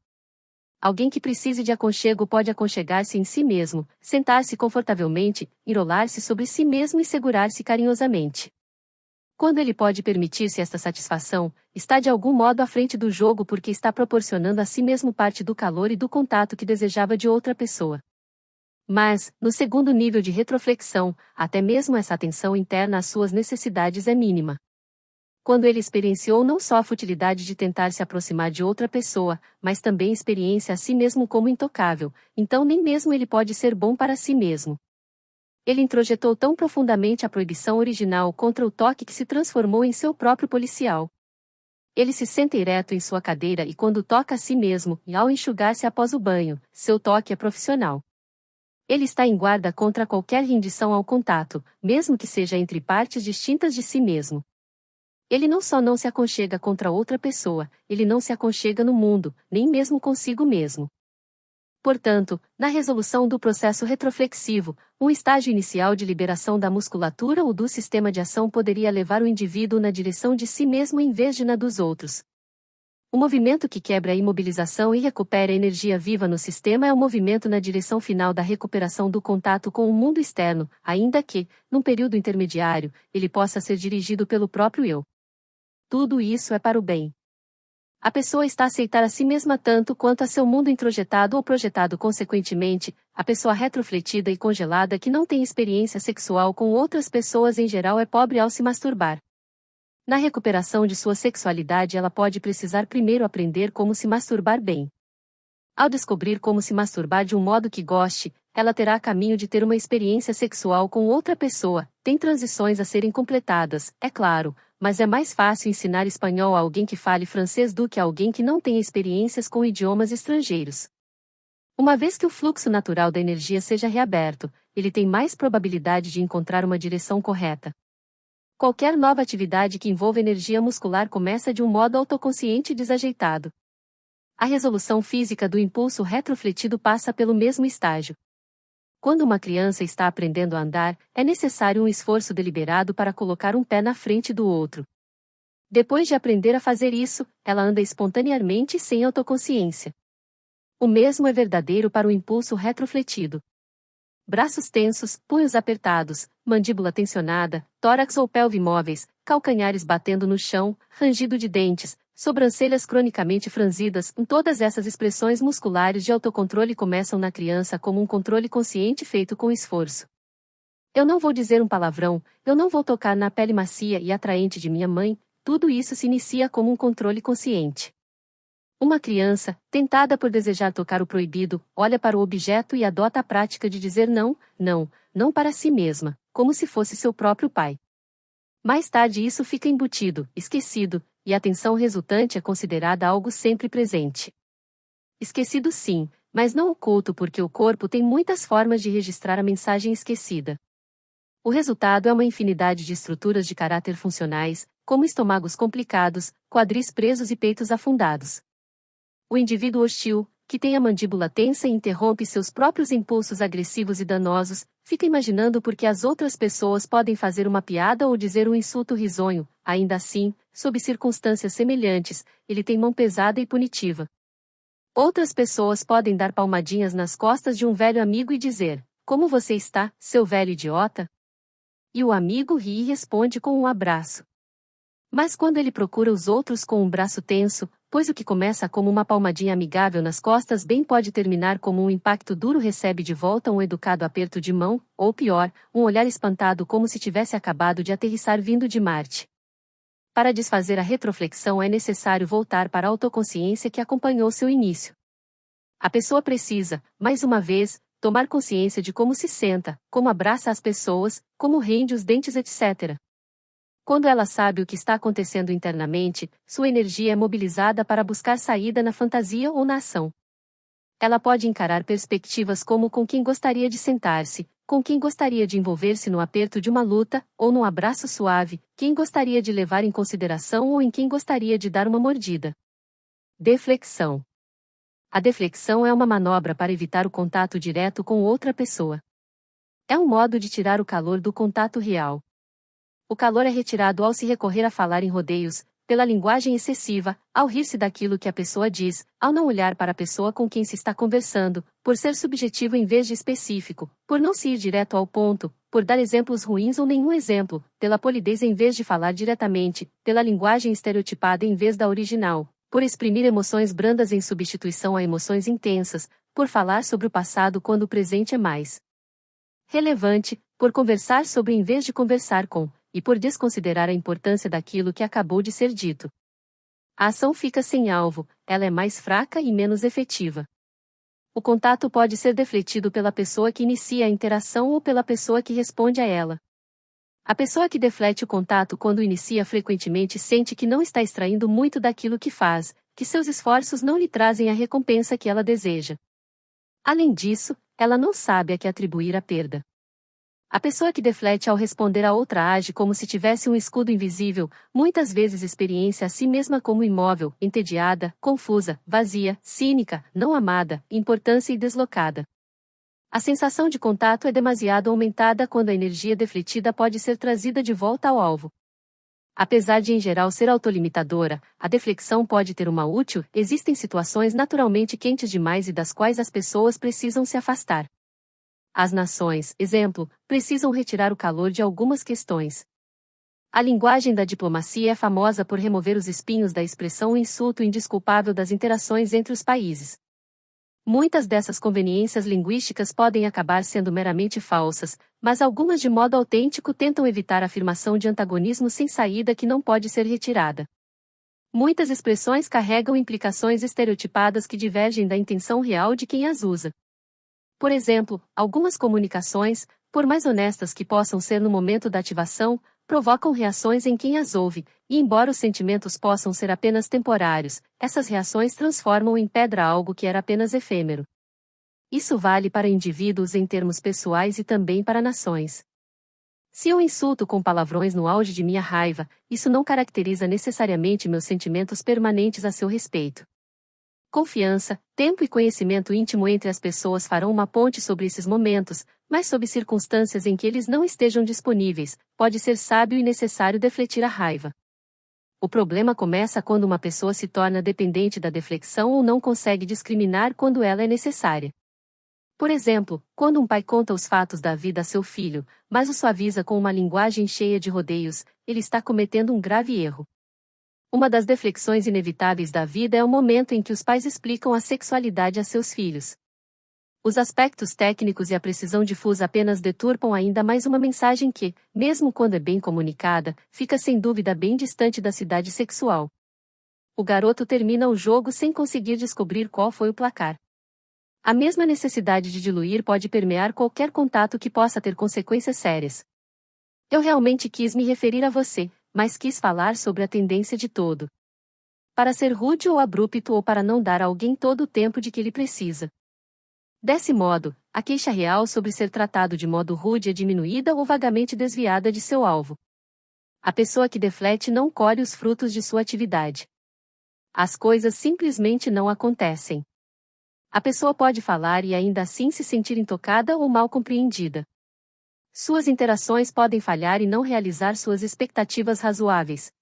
Speaker 1: Alguém que precise de aconchego pode aconchegar-se em si mesmo, sentar-se confortavelmente, enrolar-se sobre si mesmo e segurar-se carinhosamente. Quando ele pode permitir-se esta satisfação, está de algum modo à frente do jogo porque está proporcionando a si mesmo parte do calor e do contato que desejava de outra pessoa. Mas, no segundo nível de retroflexão, até mesmo essa atenção interna às suas necessidades é mínima. Quando ele experienciou não só a futilidade de tentar se aproximar de outra pessoa, mas também experiencia a si mesmo como intocável, então nem mesmo ele pode ser bom para si mesmo. Ele introjetou tão profundamente a proibição original contra o toque que se transformou em seu próprio policial. Ele se senta ereto em sua cadeira e quando toca a si mesmo, e ao enxugar-se após o banho, seu toque é profissional. Ele está em guarda contra qualquer rendição ao contato, mesmo que seja entre partes distintas de si mesmo. Ele não só não se aconchega contra outra pessoa, ele não se aconchega no mundo, nem mesmo consigo mesmo. Portanto, na resolução do processo retroflexivo, um estágio inicial de liberação da musculatura ou do sistema de ação poderia levar o indivíduo na direção de si mesmo em vez de na dos outros. O movimento que quebra a imobilização e recupera a energia viva no sistema é o movimento na direção final da recuperação do contato com o mundo externo, ainda que, num período intermediário, ele possa ser dirigido pelo próprio eu. Tudo isso é para o bem. A pessoa está a aceitar a si mesma tanto quanto a seu mundo introjetado ou projetado consequentemente, a pessoa retrofletida e congelada que não tem experiência sexual com outras pessoas em geral é pobre ao se masturbar. Na recuperação de sua sexualidade ela pode precisar primeiro aprender como se masturbar bem. Ao descobrir como se masturbar de um modo que goste, ela terá caminho de ter uma experiência sexual com outra pessoa, tem transições a serem completadas, é claro, mas é mais fácil ensinar espanhol a alguém que fale francês do que a alguém que não tenha experiências com idiomas estrangeiros. Uma vez que o fluxo natural da energia seja reaberto, ele tem mais probabilidade de encontrar uma direção correta. Qualquer nova atividade que envolva energia muscular começa de um modo autoconsciente e desajeitado. A resolução física do impulso retrofletido passa pelo mesmo estágio. Quando uma criança está aprendendo a andar, é necessário um esforço deliberado para colocar um pé na frente do outro. Depois de aprender a fazer isso, ela anda espontaneamente e sem autoconsciência. O mesmo é verdadeiro para o impulso retrofletido. Braços tensos, punhos apertados, mandíbula tensionada, tórax ou pelve imóveis, calcanhares batendo no chão, rangido de dentes, sobrancelhas cronicamente franzidas, todas essas expressões musculares de autocontrole começam na criança como um controle consciente feito com esforço. Eu não vou dizer um palavrão, eu não vou tocar na pele macia e atraente de minha mãe, tudo isso se inicia como um controle consciente. Uma criança, tentada por desejar tocar o proibido, olha para o objeto e adota a prática de dizer não, não, não para si mesma, como se fosse seu próprio pai. Mais tarde isso fica embutido, esquecido, e a tensão resultante é considerada algo sempre presente. Esquecido sim, mas não oculto porque o corpo tem muitas formas de registrar a mensagem esquecida. O resultado é uma infinidade de estruturas de caráter funcionais, como estômagos complicados, quadris presos e peitos afundados. O indivíduo hostil, que tem a mandíbula tensa e interrompe seus próprios impulsos agressivos e danosos, fica imaginando por que as outras pessoas podem fazer uma piada ou dizer um insulto risonho, ainda assim, sob circunstâncias semelhantes, ele tem mão pesada e punitiva. Outras pessoas podem dar palmadinhas nas costas de um velho amigo e dizer: "Como você está, seu velho idiota?" E o amigo ri e responde com um abraço. Mas quando ele procura os outros com um braço tenso, pois o que começa como uma palmadinha amigável nas costas bem pode terminar como um impacto duro, recebe de volta um educado aperto de mão, ou pior, um olhar espantado como se tivesse acabado de aterrissar vindo de Marte. Para desfazer a retroflexão é necessário voltar para a autoconsciência que acompanhou seu início. A pessoa precisa, mais uma vez, tomar consciência de como se senta, como abraça as pessoas, como rende os dentes, etc. Quando ela sabe o que está acontecendo internamente, sua energia é mobilizada para buscar saída na fantasia ou na ação. Ela pode encarar perspectivas como com quem gostaria de sentar-se, com quem gostaria de envolver-se no aperto de uma luta, ou num abraço suave, quem gostaria de levar em consideração ou em quem gostaria de dar uma mordida. Deflexão. A deflexão é uma manobra para evitar o contato direto com outra pessoa. É um modo de tirar o calor do contato real. O calor é retirado ao se recorrer a falar em rodeios, pela linguagem excessiva, ao rir-se daquilo que a pessoa diz, ao não olhar para a pessoa com quem se está conversando, por ser subjetivo em vez de específico, por não se ir direto ao ponto, por dar exemplos ruins ou nenhum exemplo, pela polidez em vez de falar diretamente, pela linguagem estereotipada em vez da original, por exprimir emoções brandas em substituição a emoções intensas, por falar sobre o passado quando o presente é mais relevante, por conversar sobre em vez de conversar com, e por desconsiderar a importância daquilo que acabou de ser dito. A ação fica sem alvo, ela é mais fraca e menos efetiva. O contato pode ser defletido pela pessoa que inicia a interação ou pela pessoa que responde a ela. A pessoa que deflete o contato quando inicia frequentemente sente que não está extraindo muito daquilo que faz, que seus esforços não lhe trazem a recompensa que ela deseja. Além disso, ela não sabe a que atribuir a perda. A pessoa que deflete ao responder a outra age como se tivesse um escudo invisível, muitas vezes experiencia a si mesma como imóvel, entediada, confusa, vazia, cínica, não amada, importância e deslocada. A sensação de contato é demasiado aumentada quando a energia defletida pode ser trazida de volta ao alvo. Apesar de em geral ser autolimitadora, a deflexão pode ter uma útil, existem situações naturalmente quentes demais e das quais as pessoas precisam se afastar. As nações, exemplo, precisam retirar o calor de algumas questões. A linguagem da diplomacia é famosa por remover os espinhos da expressão o insulto indesculpável das interações entre os países. Muitas dessas conveniências linguísticas podem acabar sendo meramente falsas, mas algumas de modo autêntico tentam evitar a afirmação de antagonismo sem saída que não pode ser retirada. Muitas expressões carregam implicações estereotipadas que divergem da intenção real de quem as usa. Por exemplo, algumas comunicações, por mais honestas que possam ser no momento da ativação, provocam reações em quem as ouve, e embora os sentimentos possam ser apenas temporários, essas reações transformam em pedra algo que era apenas efêmero. Isso vale para indivíduos em termos pessoais e também para nações. Se eu insulto com palavrões no auge de minha raiva, isso não caracteriza necessariamente meus sentimentos permanentes a seu respeito. Confiança, tempo e conhecimento íntimo entre as pessoas farão uma ponte sobre esses momentos, mas sob circunstâncias em que eles não estejam disponíveis, pode ser sábio e necessário defletir a raiva. O problema começa quando uma pessoa se torna dependente da deflexão ou não consegue discriminar quando ela é necessária. Por exemplo, quando um pai conta os fatos da vida a seu filho, mas o suaviza com uma linguagem cheia de rodeios, ele está cometendo um grave erro. Uma das deflexões inevitáveis da vida é o momento em que os pais explicam a sexualidade a seus filhos. Os aspectos técnicos e a precisão difusa apenas deturpam ainda mais uma mensagem que, mesmo quando é bem comunicada, fica sem dúvida bem distante da cidade sexual. O garoto termina o jogo sem conseguir descobrir qual foi o placar. A mesma necessidade de diluir pode permear qualquer contato que possa ter consequências sérias. Eu realmente quis me referir a você, mas quis falar sobre a tendência de todo. Para ser rude ou abrupto ou para não dar a alguém todo o tempo de que ele precisa. Desse modo, a queixa real sobre ser tratado de modo rude é diminuída ou vagamente desviada de seu alvo. A pessoa que deflete não colhe os frutos de sua atividade. As coisas simplesmente não acontecem. A pessoa pode falar e ainda assim se sentir intocada ou mal compreendida. Suas interações podem falhar e não realizar suas expectativas razoáveis.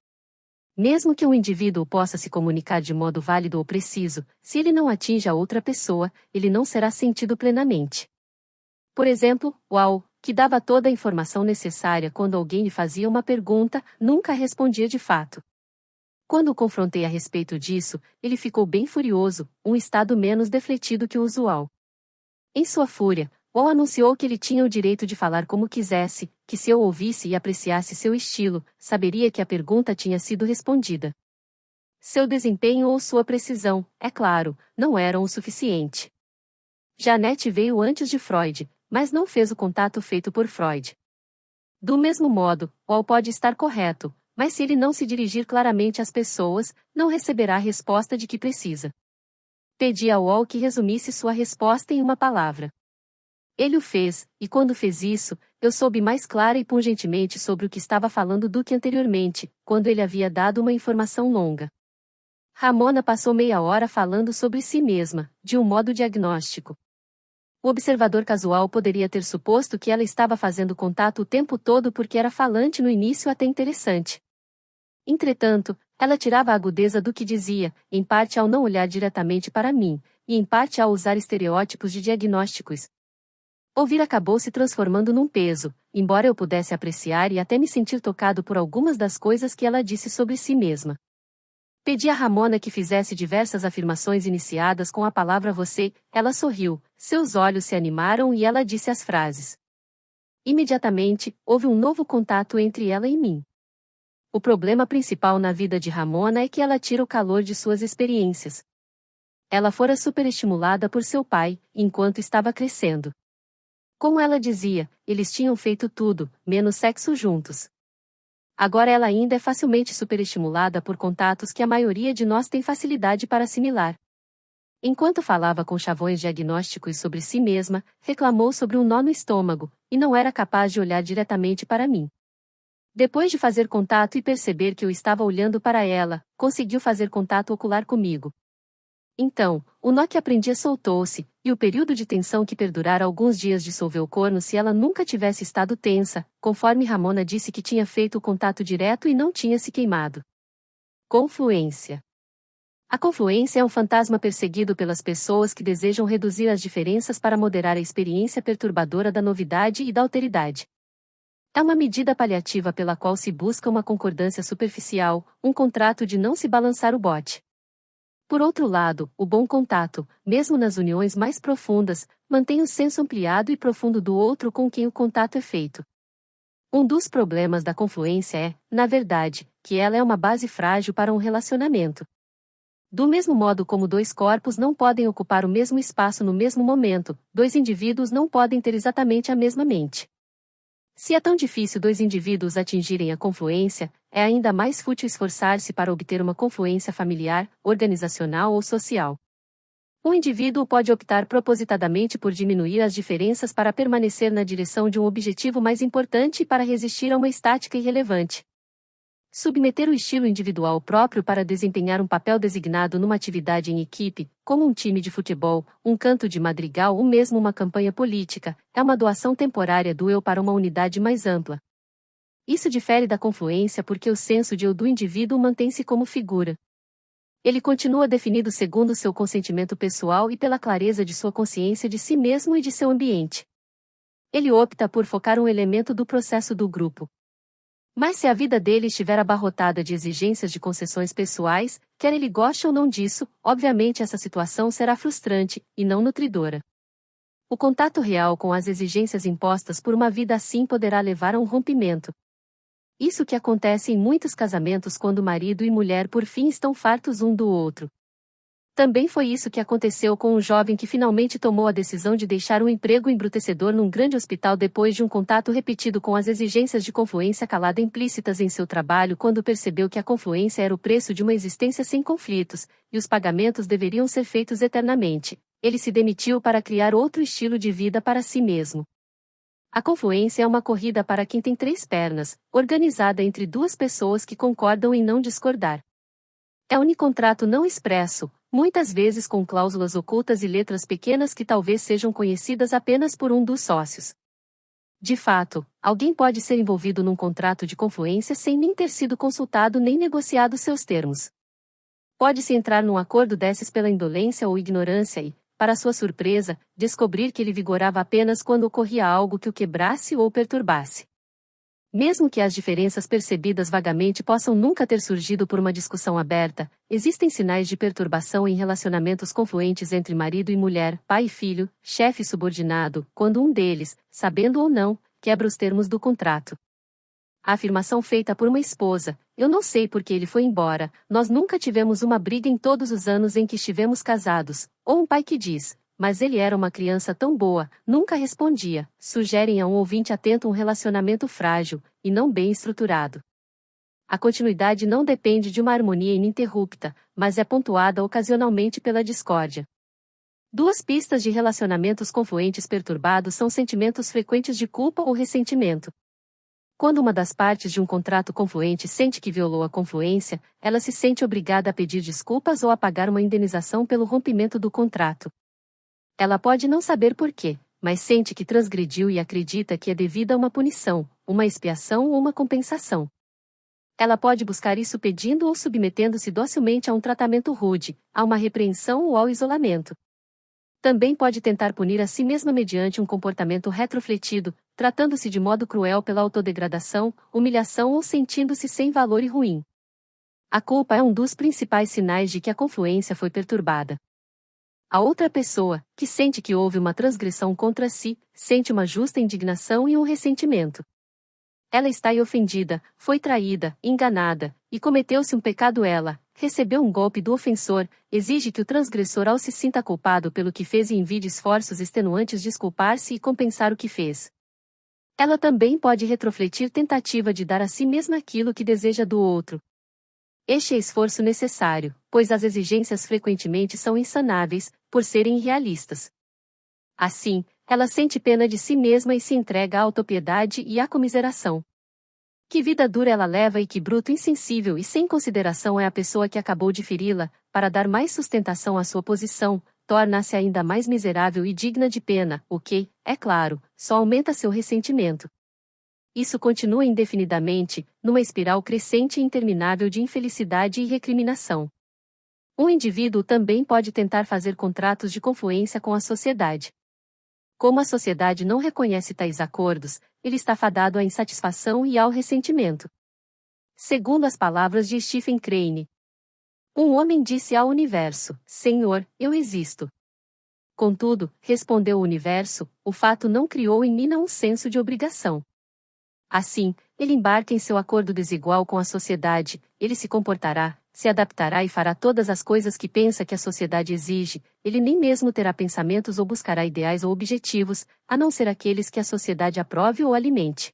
Speaker 1: Mesmo que um indivíduo possa se comunicar de modo válido ou preciso, se ele não atinge a outra pessoa, ele não será sentido plenamente. Por exemplo, Uau, que dava toda a informação necessária quando alguém lhe fazia uma pergunta, nunca respondia de fato. Quando o confrontei a respeito disso, ele ficou bem furioso, um estado menos defletido que o usual. Em sua fúria, Wall anunciou que ele tinha o direito de falar como quisesse, que se eu ouvisse e apreciasse seu estilo, saberia que a pergunta tinha sido respondida. Seu desempenho ou sua precisão, é claro, não eram o suficiente. Janet veio antes de Freud, mas não fez o contato feito por Freud. Do mesmo modo, Wall pode estar correto, mas se ele não se dirigir claramente às pessoas, não receberá a resposta de que precisa. Pedi a Wall que resumisse sua resposta em uma palavra. Ele o fez, e quando fez isso, eu soube mais clara e pungentemente sobre o que estava falando do que anteriormente, quando ele havia dado uma informação longa. Ramona passou meia hora falando sobre si mesma, de um modo diagnóstico. O observador casual poderia ter suposto que ela estava fazendo contato o tempo todo porque era falante no início até interessante. Entretanto, ela tirava a agudeza do que dizia, em parte ao não olhar diretamente para mim, e em parte ao usar estereótipos de diagnósticos. Ouvir acabou se transformando num peso, embora eu pudesse apreciar e até me sentir tocado por algumas das coisas que ela disse sobre si mesma. Pedi a Ramona que fizesse diversas afirmações iniciadas com a palavra você, ela sorriu, seus olhos se animaram e ela disse as frases. Imediatamente, houve um novo contato entre ela e mim. O problema principal na vida de Ramona é que ela tira o calor de suas experiências. Ela fora superestimulada por seu pai, enquanto estava crescendo. Como ela dizia, eles tinham feito tudo, menos sexo juntos. Agora ela ainda é facilmente superestimulada por contatos que a maioria de nós tem facilidade para assimilar. Enquanto falava com chavões diagnósticos sobre si mesma, reclamou sobre um nó no estômago, e não era capaz de olhar diretamente para mim. Depois de fazer contato e perceber que eu estava olhando para ela, conseguiu fazer contato ocular comigo. Então, o nó que aprendia soltou-se, e o período de tensão que perdurara alguns dias dissolveu o corno se ela nunca tivesse estado tensa, conforme Ramona disse que tinha feito o contato direto e não tinha se queimado. Confluência. A confluência é um fantasma perseguido pelas pessoas que desejam reduzir as diferenças para moderar a experiência perturbadora da novidade e da alteridade. É uma medida paliativa pela qual se busca uma concordância superficial, um contrato de não se balançar o bote. Por outro lado, o bom contato, mesmo nas uniões mais profundas, mantém o senso ampliado e profundo do outro com quem o contato é feito. Um dos problemas da confluência é, na verdade, que ela é uma base frágil para um relacionamento. Do mesmo modo como dois corpos não podem ocupar o mesmo espaço no mesmo momento, dois indivíduos não podem ter exatamente a mesma mente. Se é tão difícil dois indivíduos atingirem a confluência, é ainda mais fútil esforçar-se para obter uma confluência familiar, organizacional ou social. Um indivíduo pode optar propositadamente por diminuir as diferenças para permanecer na direção de um objetivo mais importante e para resistir a uma estática irrelevante. Submeter o estilo individual próprio para desempenhar um papel designado numa atividade em equipe, como um time de futebol, um canto de madrigal ou mesmo uma campanha política, é uma doação temporária do eu para uma unidade mais ampla. Isso difere da confluência porque o senso de eu do indivíduo mantém-se como figura. Ele continua definido segundo seu consentimento pessoal e pela clareza de sua consciência de si mesmo e de seu ambiente. Ele opta por focar um elemento do processo do grupo. Mas se a vida dele estiver abarrotada de exigências de concessões pessoais, quer ele goste ou não disso, obviamente essa situação será frustrante, e não nutridora. O contato real com as exigências impostas por uma vida assim poderá levar a um rompimento. Isso que acontece em muitos casamentos quando marido e mulher por fim estão fartos um do outro. Também foi isso que aconteceu com um jovem que finalmente tomou a decisão de deixar um emprego embrutecedor num grande hospital depois de um contato repetido com as exigências de confluência calada implícitas em seu trabalho quando percebeu que a confluência era o preço de uma existência sem conflitos, e os pagamentos deveriam ser feitos eternamente. Ele se demitiu para criar outro estilo de vida para si mesmo. A confluência é uma corrida para quem tem três pernas, organizada entre duas pessoas que concordam em não discordar. É um unicontrato não expresso, muitas vezes com cláusulas ocultas e letras pequenas que talvez sejam conhecidas apenas por um dos sócios. De fato, alguém pode ser envolvido num contrato de confluência sem nem ter sido consultado nem negociado seus termos. Pode-se entrar num acordo desses pela indolência ou ignorância e, para sua surpresa, descobrir que ele vigorava apenas quando ocorria algo que o quebrasse ou perturbasse. Mesmo que as diferenças percebidas vagamente possam nunca ter surgido por uma discussão aberta, existem sinais de perturbação em relacionamentos confluentes entre marido e mulher, pai e filho, chefe e subordinado, quando um deles, sabendo ou não, quebra os termos do contrato. A afirmação feita por uma esposa, eu não sei por que ele foi embora, nós nunca tivemos uma briga em todos os anos em que estivemos casados, ou um pai que diz, mas ele era uma criança tão boa, nunca respondia, sugerem a um ouvinte atento um relacionamento frágil, e não bem estruturado. A continuidade não depende de uma harmonia ininterrupta, mas é pontuada ocasionalmente pela discórdia. Duas pistas de relacionamentos confluentes perturbados são sentimentos frequentes de culpa ou ressentimento. Quando uma das partes de um contrato confluente sente que violou a confluência, ela se sente obrigada a pedir desculpas ou a pagar uma indenização pelo rompimento do contrato. Ela pode não saber por quê, mas sente que transgrediu e acredita que é devida a uma punição, uma expiação ou uma compensação. Ela pode buscar isso pedindo ou submetendo-se docilmente a um tratamento rude, a uma repreensão ou ao isolamento. Também pode tentar punir a si mesma mediante um comportamento retrofletido, tratando-se de modo cruel pela autodegradação, humilhação ou sentindo-se sem valor e ruim. A culpa é um dos principais sinais de que a confluência foi perturbada. A outra pessoa, que sente que houve uma transgressão contra si, sente uma justa indignação e um ressentimento. Ela está ofendida, foi traída, enganada, e cometeu-se um pecado. Ela recebeu um golpe do ofensor, exige que o transgressor ao se sinta culpado pelo que fez e envie esforços extenuantes desculpar-se e compensar o que fez. Ela também pode retrofletir tentativa de dar a si mesma aquilo que deseja do outro. Este é esforço necessário, pois as exigências frequentemente são insanáveis, por serem irrealistas. Assim, ela sente pena de si mesma e se entrega à autopiedade e à comiseração. Que vida dura ela leva e que bruto insensível e sem consideração é a pessoa que acabou de feri-la, para dar mais sustentação à sua posição, torna-se ainda mais miserável e digna de pena, o que, é claro, só aumenta seu ressentimento. Isso continua indefinidamente, numa espiral crescente e interminável de infelicidade e recriminação. Um indivíduo também pode tentar fazer contratos de confluência com a sociedade. Como a sociedade não reconhece tais acordos, ele está fadado à insatisfação e ao ressentimento. Segundo as palavras de Stephen Crane, um homem disse ao universo: Senhor, eu existo. Contudo, respondeu o universo, o fato não criou em mim um senso de obrigação. Assim, ele embarca em seu acordo desigual com a sociedade, ele se comportará, se adaptará e fará todas as coisas que pensa que a sociedade exige, ele nem mesmo terá pensamentos ou buscará ideais ou objetivos, a não ser aqueles que a sociedade aprove ou alimente.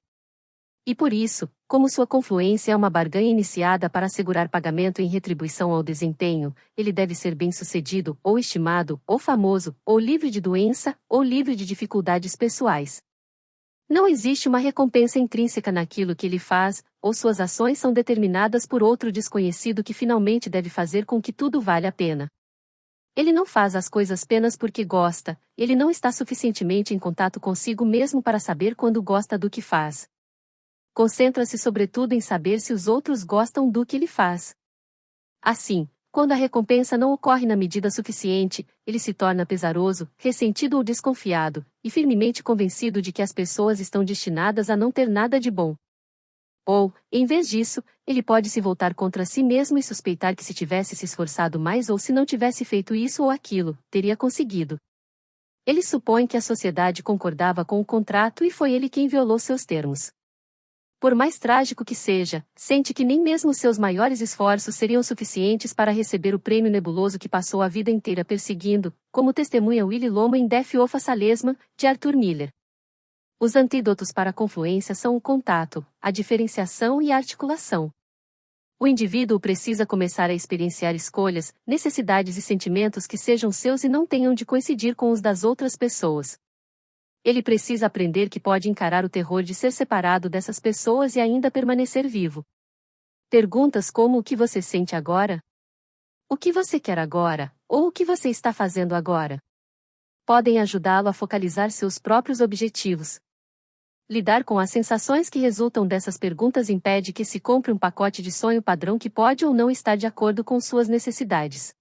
Speaker 1: E por isso, como sua confluência é uma barganha iniciada para assegurar pagamento em retribuição ao desempenho, ele deve ser bem-sucedido, ou estimado, ou famoso, ou livre de doença, ou livre de dificuldades pessoais. Não existe uma recompensa intrínseca naquilo que ele faz, ou suas ações são determinadas por outro desconhecido que finalmente deve fazer com que tudo valha a pena. Ele não faz as coisas apenas porque gosta, ele não está suficientemente em contato consigo mesmo para saber quando gosta do que faz. Concentra-se sobretudo em saber se os outros gostam do que ele faz. Assim, quando a recompensa não ocorre na medida suficiente, ele se torna pesaroso, ressentido ou desconfiado, e firmemente convencido de que as pessoas estão destinadas a não ter nada de bom. Ou, em vez disso, ele pode se voltar contra si mesmo e suspeitar que se tivesse se esforçado mais ou se não tivesse feito isso ou aquilo, teria conseguido. Ele supõe que a sociedade concordava com o contrato e foi ele quem violou seus termos. Por mais trágico que seja, sente que nem mesmo seus maiores esforços seriam suficientes para receber o prêmio nebuloso que passou a vida inteira perseguindo, como testemunha Willy Loman em Death of a Salesman, de Arthur Miller. Os antídotos para a confluência são o contato, a diferenciação e a articulação. O indivíduo precisa começar a experienciar escolhas, necessidades e sentimentos que sejam seus e não tenham de coincidir com os das outras pessoas. Ele precisa aprender que pode encarar o terror de ser separado dessas pessoas e ainda permanecer vivo. Perguntas como o que você sente agora? O que você quer agora, ou o que você está fazendo agora? Podem ajudá-lo a focalizar seus próprios objetivos. Lidar com as sensações que resultam dessas perguntas impede que se compre um pacote de sonho padrão que pode ou não estar de acordo com suas necessidades.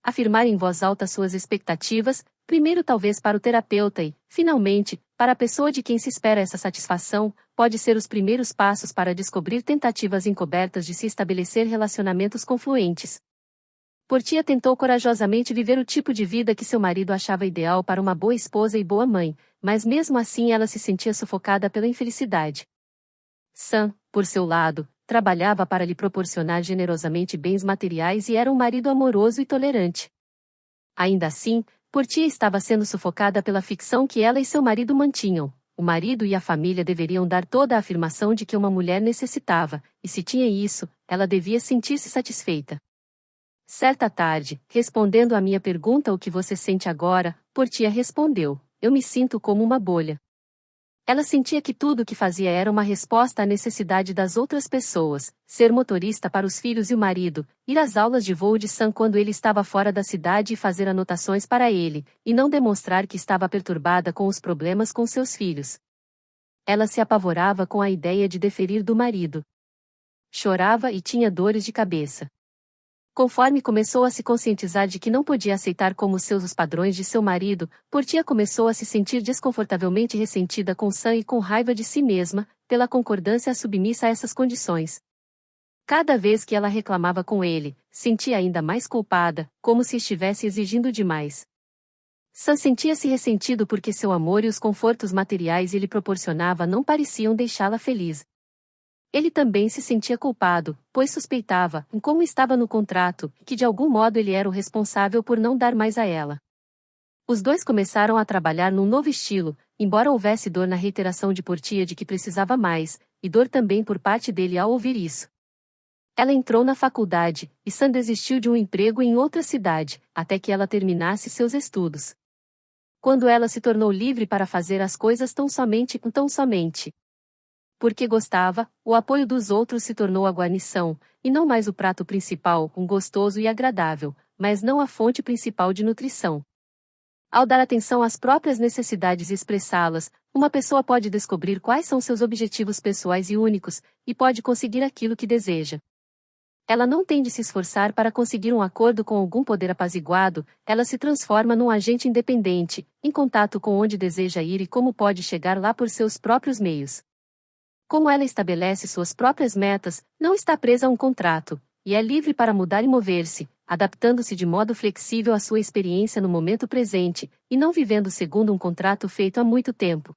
Speaker 1: Afirmar em voz alta suas expectativas, primeiro talvez para o terapeuta e, finalmente, para a pessoa de quem se espera essa satisfação, pode ser os primeiros passos para descobrir tentativas encobertas de se estabelecer relacionamentos confluentes. Portia tentou corajosamente viver o tipo de vida que seu marido achava ideal para uma boa esposa e boa mãe, mas mesmo assim ela se sentia sufocada pela infelicidade. Sam, por seu lado, trabalhava para lhe proporcionar generosamente bens materiais e era um marido amoroso e tolerante. Ainda assim, Portia estava sendo sufocada pela ficção que ela e seu marido mantinham. O marido e a família deveriam dar toda a afirmação de que uma mulher necessitava, e se tinha isso, ela devia sentir-se satisfeita. Certa tarde, respondendo à minha pergunta o que você sente agora, Portia respondeu: eu me sinto como uma bolha. Ela sentia que tudo o que fazia era uma resposta à necessidade das outras pessoas, ser motorista para os filhos e o marido, ir às aulas de voo de Sam quando ele estava fora da cidade e fazer anotações para ele, e não demonstrar que estava perturbada com os problemas com seus filhos. Ela se apavorava com a ideia de deferir do marido. Chorava e tinha dores de cabeça. Conforme começou a se conscientizar de que não podia aceitar como seus os padrões de seu marido, Portia começou a se sentir desconfortavelmente ressentida com Sam e com raiva de si mesma, pela concordância submissa a essas condições. Cada vez que ela reclamava com ele, sentia ainda mais culpada, como se estivesse exigindo demais. Sam sentia-se ressentido porque seu amor e os confortos materiais ele proporcionava não pareciam deixá-la feliz. Ele também se sentia culpado, pois suspeitava, em como estava no contrato, que de algum modo ele era o responsável por não dar mais a ela. Os dois começaram a trabalhar num novo estilo, embora houvesse dor na reiteração de Portia de que precisava mais, e dor também por parte dele ao ouvir isso. Ela entrou na faculdade, e Sam desistiu de um emprego em outra cidade, até que ela terminasse seus estudos. Quando ela se tornou livre para fazer as coisas tão somente, porque gostava, o apoio dos outros se tornou a guarnição, e não mais o prato principal, gostoso e agradável, mas não a fonte principal de nutrição. Ao dar atenção às próprias necessidades e expressá-las, uma pessoa pode descobrir quais são seus objetivos pessoais e únicos, e pode conseguir aquilo que deseja. Ela não tem de se esforçar para conseguir um acordo com algum poder apaziguado, ela se transforma num agente independente, em contato com onde deseja ir e como pode chegar lá por seus próprios meios. Como ela estabelece suas próprias metas, não está presa a um contrato, e é livre para mudar e mover-se, adaptando-se de modo flexível à sua experiência no momento presente, e não vivendo segundo um contrato feito há muito tempo.